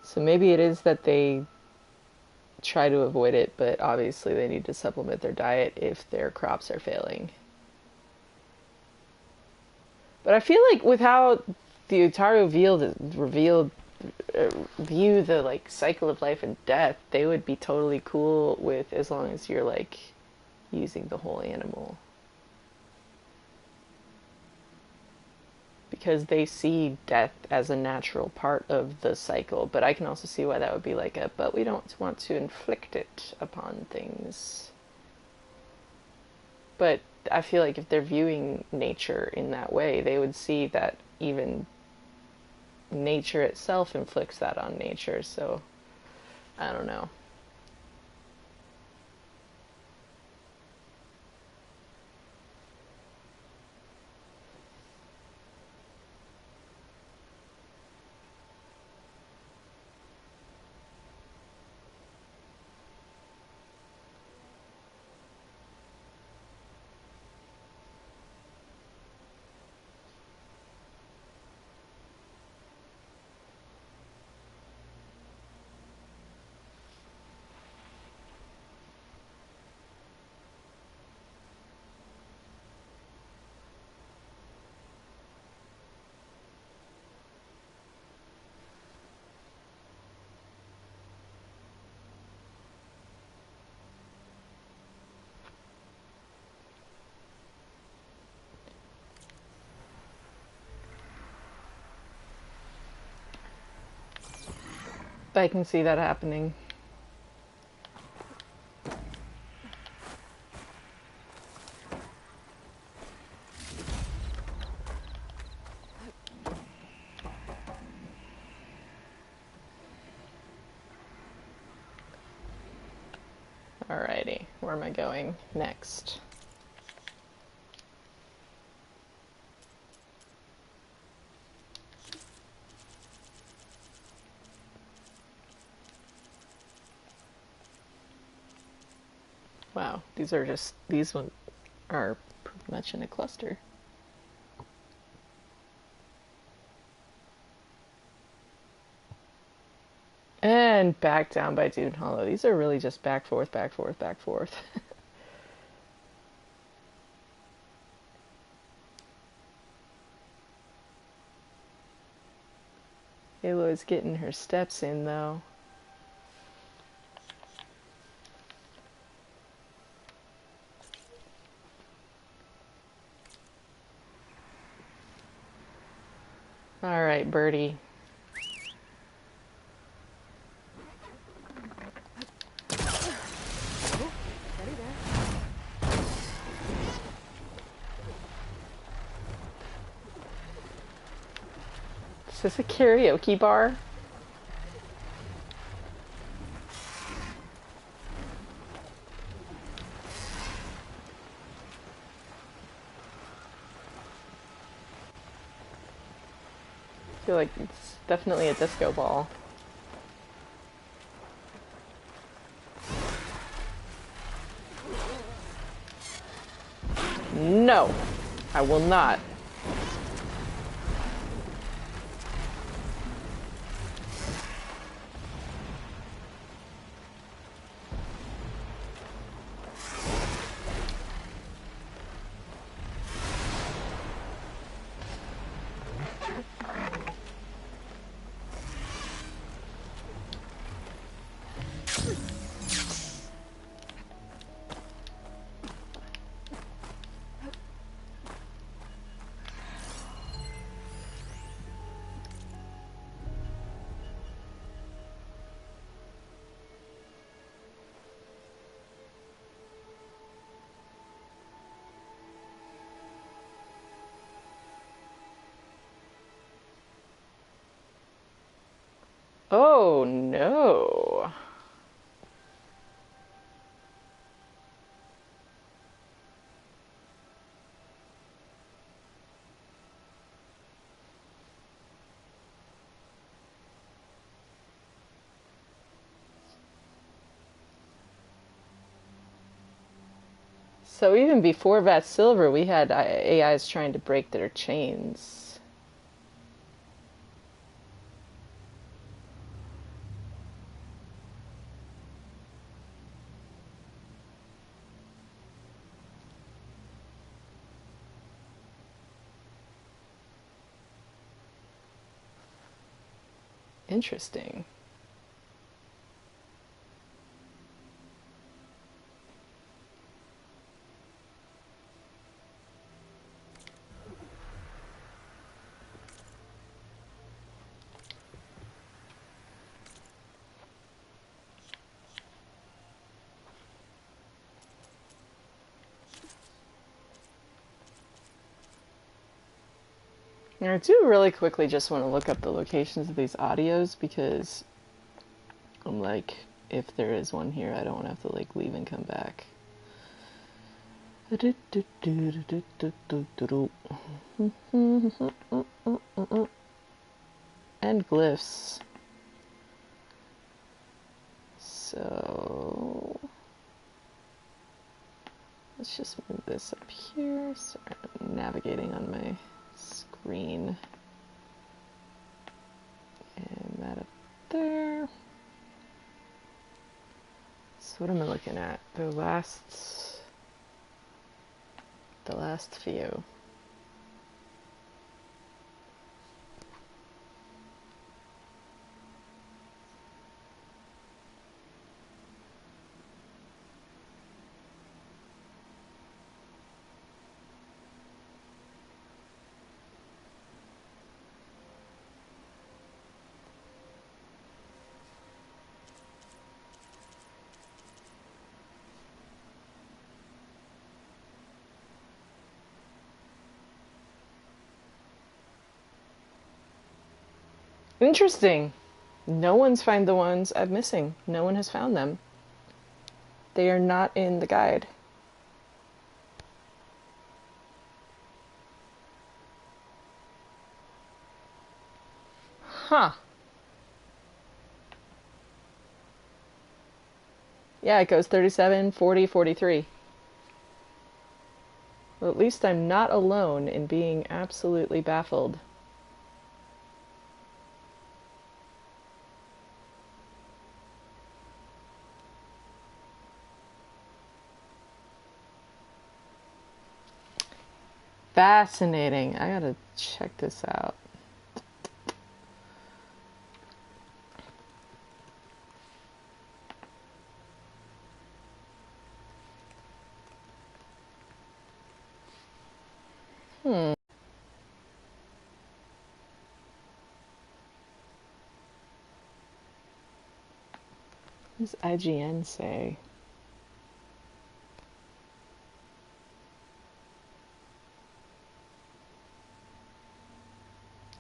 So maybe it is that they try to avoid it, but obviously they need to supplement their diet if their crops are failing. But I feel like with how the Utaru view the like cycle of life and death, they would be totally cool with as long as you're like using the whole animal. Because they see death as a natural part of the cycle, but I can also see why that would be like but we don't want to inflict it upon things. But I feel like if they're viewing nature in that way, they would see that even nature itself inflicts that on nature, so I don't know. I can see that happening. Alrighty, where am I going next? Wow, these ones are pretty much in a cluster. And back down by Dune Hollow. These are really just back, forth, back, forth, back, forth. Aloy's getting her steps in, though. Alright, Birdie. Is this a karaoke bar? I feel like it's definitely a disco ball. No, I will not. Oh no. So even before Vat Silver, we had AIs trying to break their chains. Interesting. Now, I do really quickly just want to look up the locations of these audios because I'm like, if there is one here, I don't want to have to like leave and come back. And glyphs. So let's just move this up here. Sorry, I'm navigating on my screen. And that up there. So what am I looking at? The last few. Interesting. No one's found the ones I'm missing. No one has found them. They are not in the guide. Huh. Yeah, it goes 37, 40, 43. Well, at least I'm not alone in being absolutely baffled. Fascinating. I gotta check this out. What does IGN say?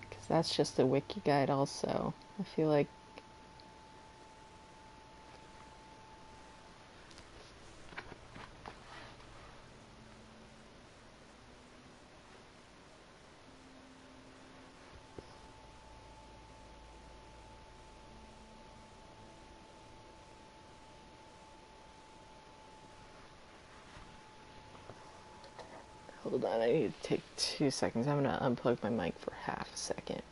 Because that's just a wiki guide also. I feel like hold on, I need to take 2 seconds. I'm gonna unplug my mic for half a second.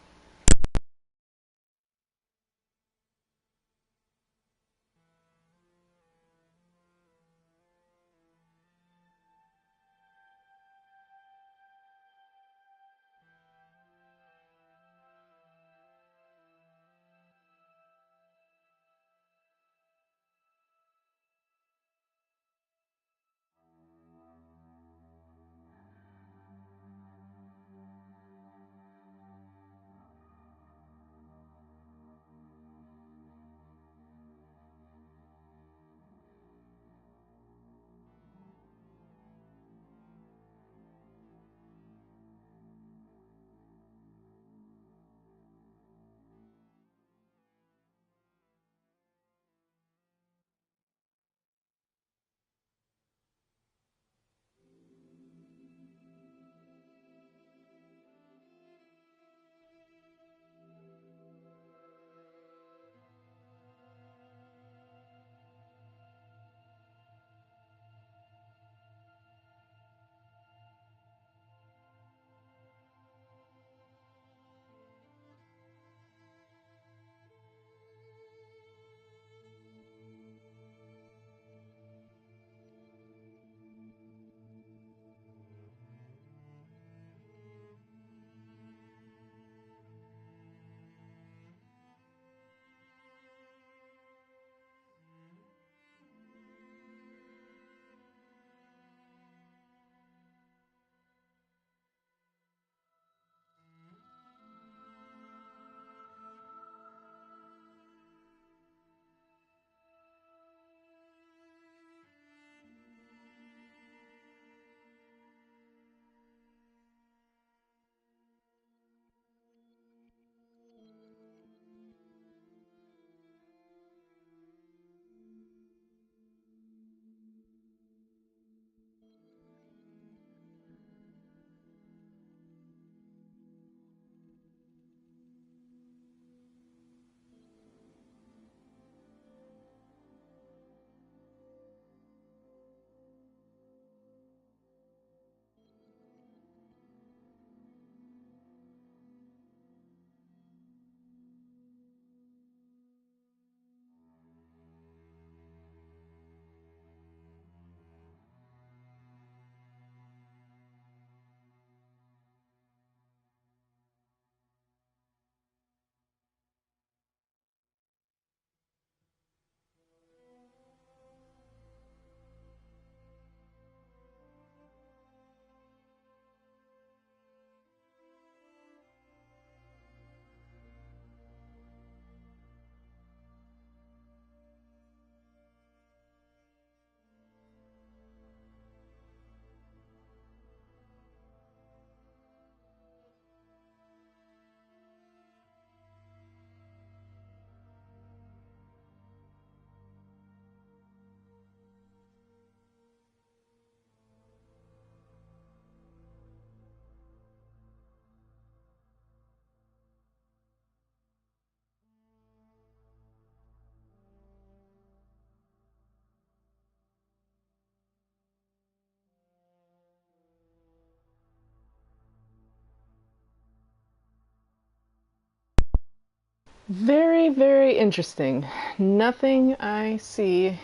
Very, very interesting. Nothing I see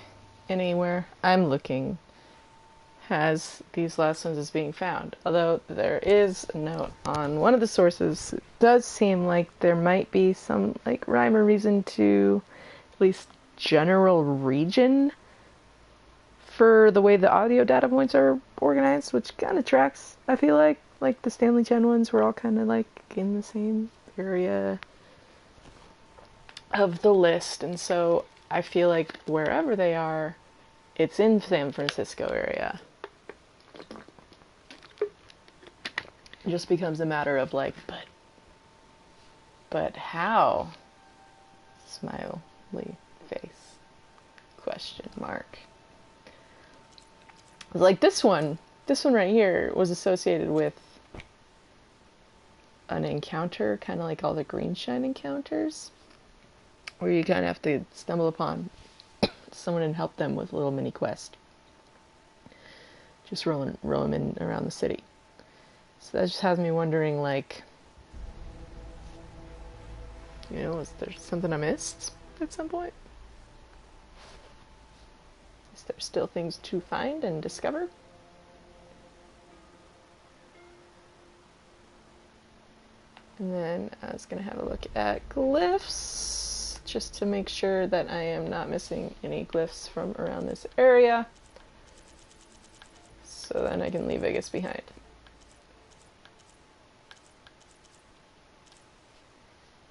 anywhere I'm looking has these last ones as being found. Although there is a note on one of the sources. It does seem like there might be some like rhyme or reason to at least general region for the way the audio data points are organized, which kind of tracks, I feel like the Stanley Chen ones were all kind of like in the same area of the list, and so I feel like wherever they are, it's in San Francisco area. It just becomes a matter of like, but how? Smiley face. Question mark. Like this one right here was associated with an encounter, kind of like all the Greenshine encounters, where you kind of have to stumble upon someone and help them with a little mini quest. Just roaming around the city. So that just has me wondering, like, you know, is there something I missed at some point? Is there still things to find and discover? And then I was going to have a look at glyphs, just to make sure that I am not missing any glyphs from around this area. So then I can leave Vegas behind.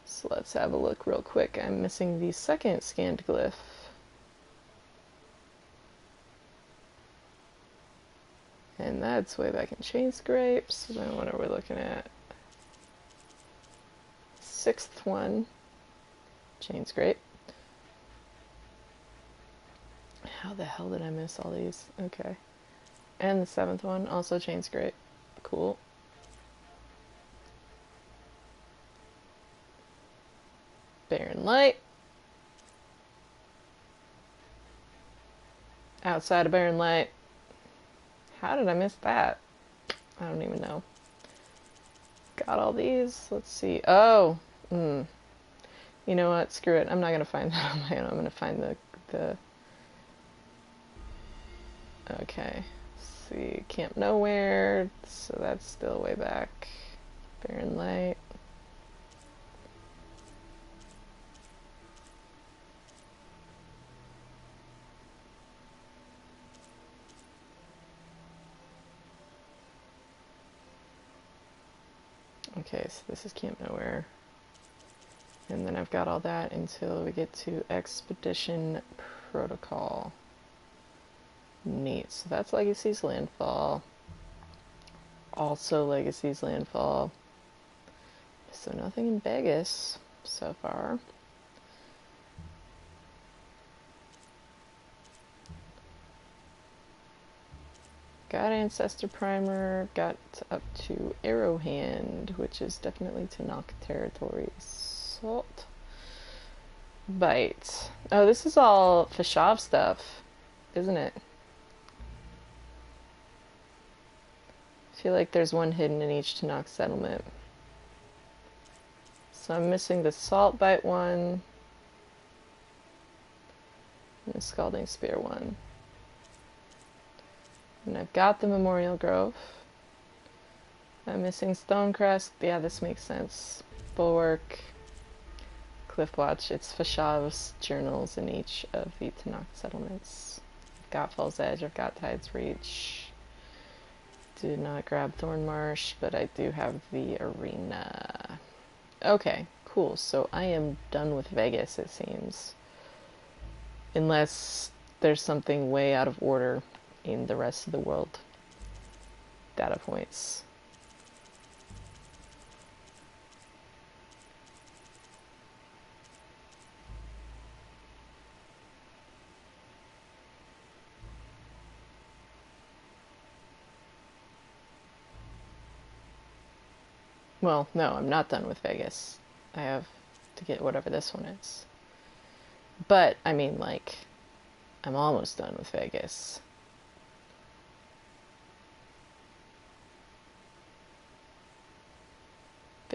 So let's have a look real quick. I'm missing the second scanned glyph. And that's way back in Chain Scrapes. So then what are we looking at? Sixth one, Chain Scrape. How the hell did I miss all these? Okay. And the seventh one, also Chain Scrape. Cool. Barren Light. Outside of Barren Light. How did I miss that? I don't even know. Got all these. Let's see. Oh. You know what? Screw it. I'm not going to find that on my own. I'm going to find the... Okay. Let's see. Camp Nowhere. So that's still way back. Barren Light. Okay, so this is Camp Nowhere. And then I've got all that until we get to Expedition Protocol. Neat. So that's Legacy's Landfall. Also Legacy's Landfall. So nothing in Vegas so far. Got Ancestor Primer, got up to Arrowhand, which is definitely Tanakh territory. Salt. Bite. Oh, this is all Fashav stuff, isn't it? I feel like there's one hidden in each Tanakh settlement. So I'm missing the Salt Bite one, and the Scalding Spear one. And I've got the Memorial Grove. I'm missing Stonecrest. Yeah, this makes sense. Bulwark. Cliffwatch. It's Fashav's journals in each of the Tanakh settlements. I've got Fall's Edge. I've got Tide's Reach. Did not grab Thornmarsh, but I do have the arena. Okay, cool. So I am done with Vegas, it seems. Unless there's something way out of order in the rest of the world data points. Well, no, I'm not done with Vegas. I have to get whatever this one is. But, I mean, like, I'm almost done with Vegas.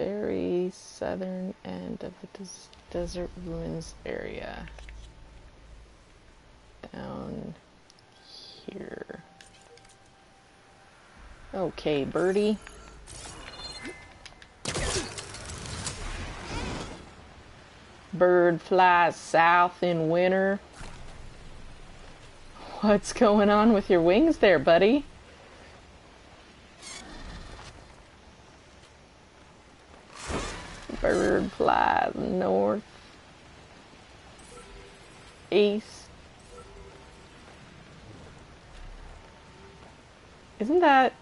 very southern end of the desert ruins area. Down here. Okay, birdie. Bird flies south in winter. What's going on with your wings there, buddy? Bird flies north, east. Doesn't that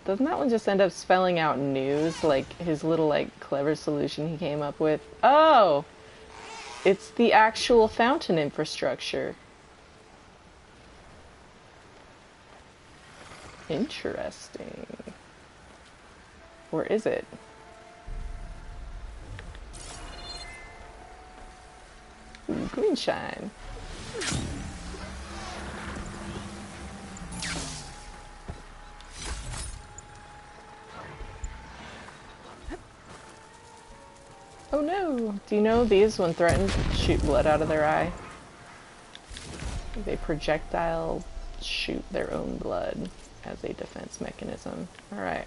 one just end up spelling out news, like his little, like, clever solution he came up with? Oh! It's the actual fountain infrastructure. Interesting. Or is it? Ooh, green shine. Oh no! Do you know these, when threatened, shoot blood out of their eye? They projectile shoot their own blood as a defense mechanism. Alright.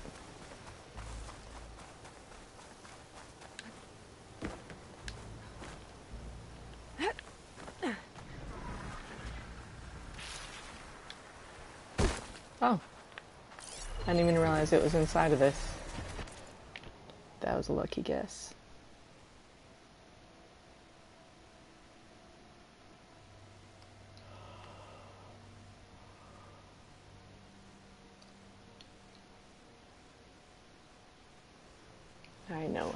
Oh. I didn't even realize it was inside of this. That was a lucky guess. I know,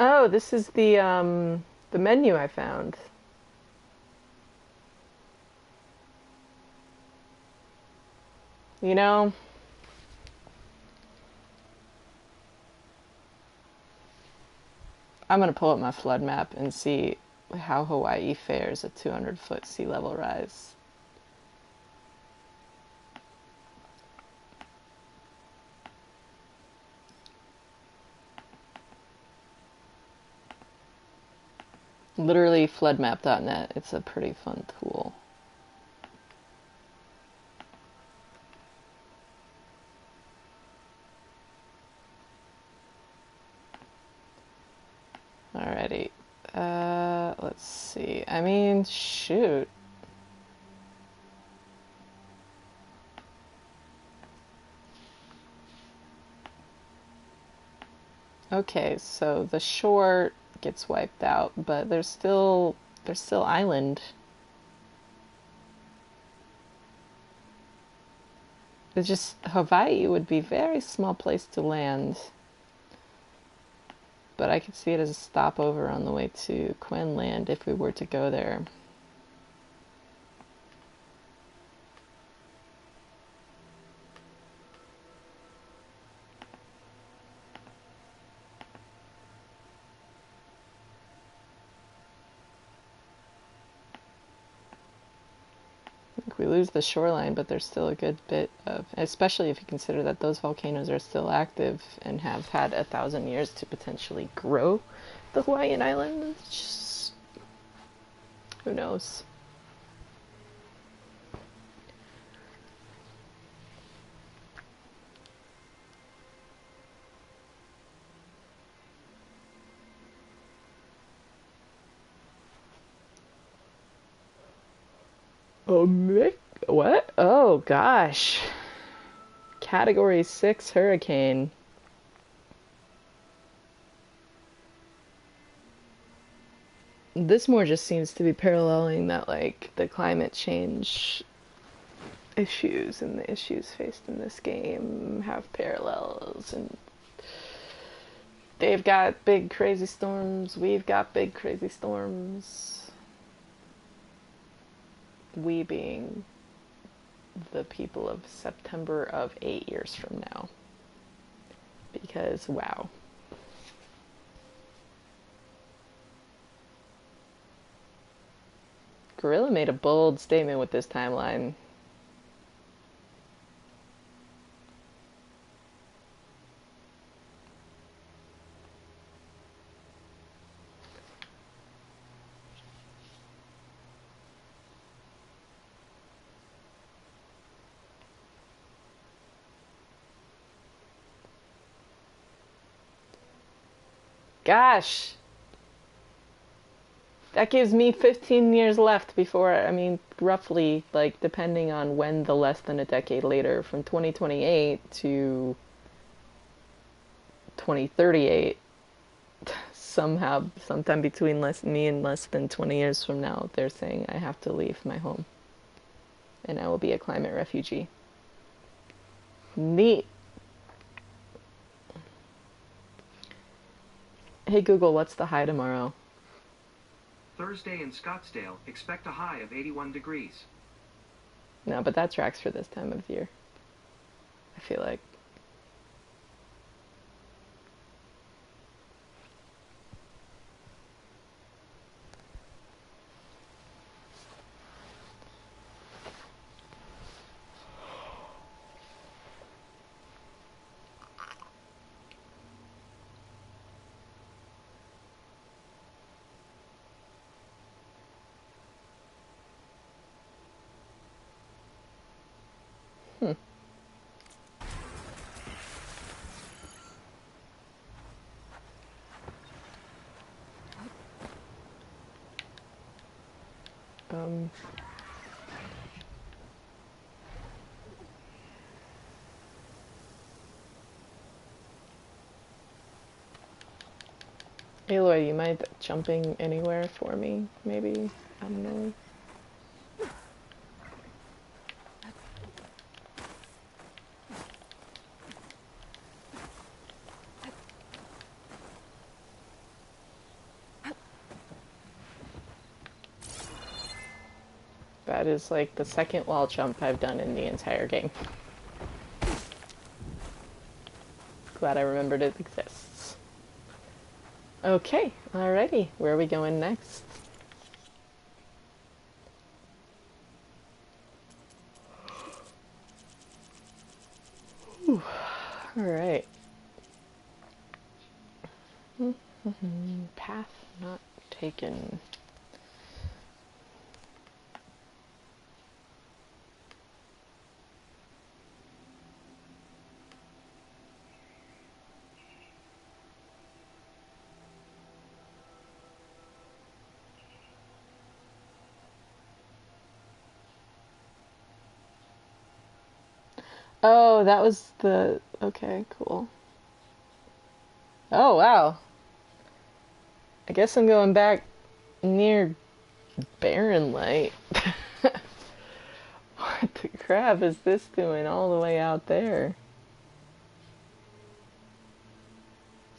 Oh, this is the menu I found. You know, I'm gonna pull up my flood map and see how Hawaii fares at 200-foot sea level rise. Literally floodmap.net. It's a pretty fun tool. Alrighty. Let's see. I mean, shoot. Okay, so the shore gets wiped out, but there's still island. It's just Hawaii would be a very small place to land. But I could see it as a stopover on the way to Quinland if we were to go there. We lose the shoreline, but there's still a good bit of, especially if you consider that those volcanoes are still active and have had 1,000 years to potentially grow the Hawaiian island. It's just, who knows? Oh, Mick. What? Oh, gosh. Category 6 hurricane. This more just seems to be paralleling that, like, the climate change issues, and the issues faced in this game have parallels, and they've got big crazy storms, we've got big crazy storms. We being the people of September of 8 years from now. Because, wow. Gorilla made a bold statement with this timeline. Gosh! That gives me 15 years left before, I mean, roughly, like, depending on when the less than a decade later, from 2028 to 2038, sometime between me and less than 20 years from now, they're saying I have to leave my home. And I will be a climate refugee. Neat. Hey Google, what's the high tomorrow? Thursday in Scottsdale, expect a high of 81 degrees. No, but that tracks for this time of year. I feel like. Um, Aloy, you mind jumping anywhere for me? Maybe? I don't know. That is like the second wall jump I've done in the entire game. Glad I remembered it exists. Okay, alrighty. Where are we going next? Alright. Path not taken. Oh, that was the... Okay, cool. Oh, wow. I guess I'm going back near Barren Light. What the crap is this doing all the way out there?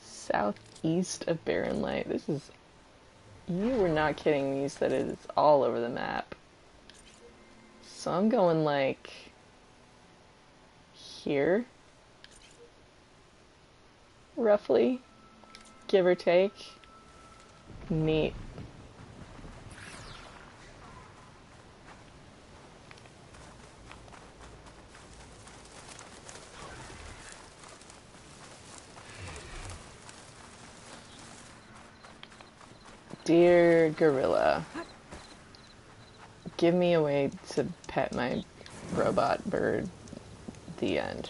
Southeast of Barren Light. This is... You were not kidding me, you said it is all over the map. So I'm going like... here? Roughly? Give or take? Neat. Dear Gorilla, give me a way to pet my robot bird. The end.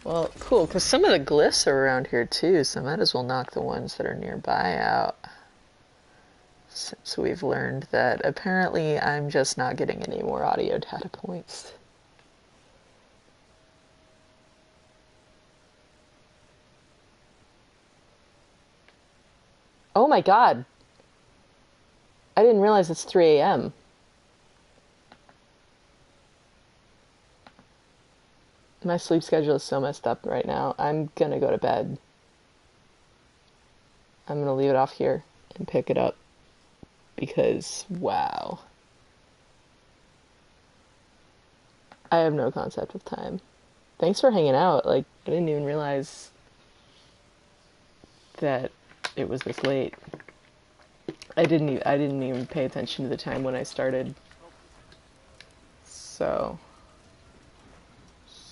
Well, cool, because some of the glyphs are around here too, so I might as well knock the ones that are nearby out. Since we've learned that apparently I'm just not getting any more audio data points. Oh my god! I didn't realize it's 3 a.m. My sleep schedule is so messed up right now. I'm gonna go to bed. I'm gonna leave it off here and pick it up because, wow. I have no concept of time. Thanks for hanging out. Like, I didn't even realize that it was this late. I didn't even pay attention to the time when I started. So,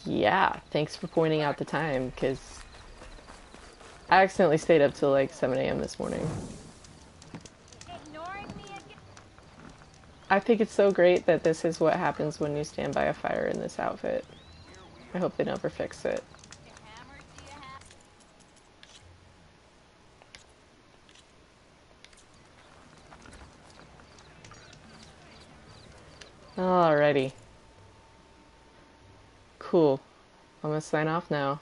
yeah, thanks for pointing out the time, because I accidentally stayed up till like 7 a.m. this morning. Ignoring me again? I think it's so great that this is what happens when you stand by a fire in this outfit. I hope they never fix it. Hammers do you have? Alrighty. Cool. I'm gonna sign off now.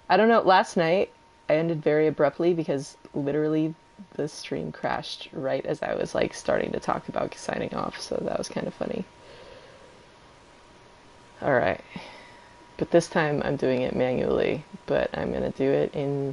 I don't know, last night I ended very abruptly because literally the stream crashed right as I was like starting to talk about signing off, so that was kind of funny. Alright. But this time I'm doing it manually, but I'm gonna do it in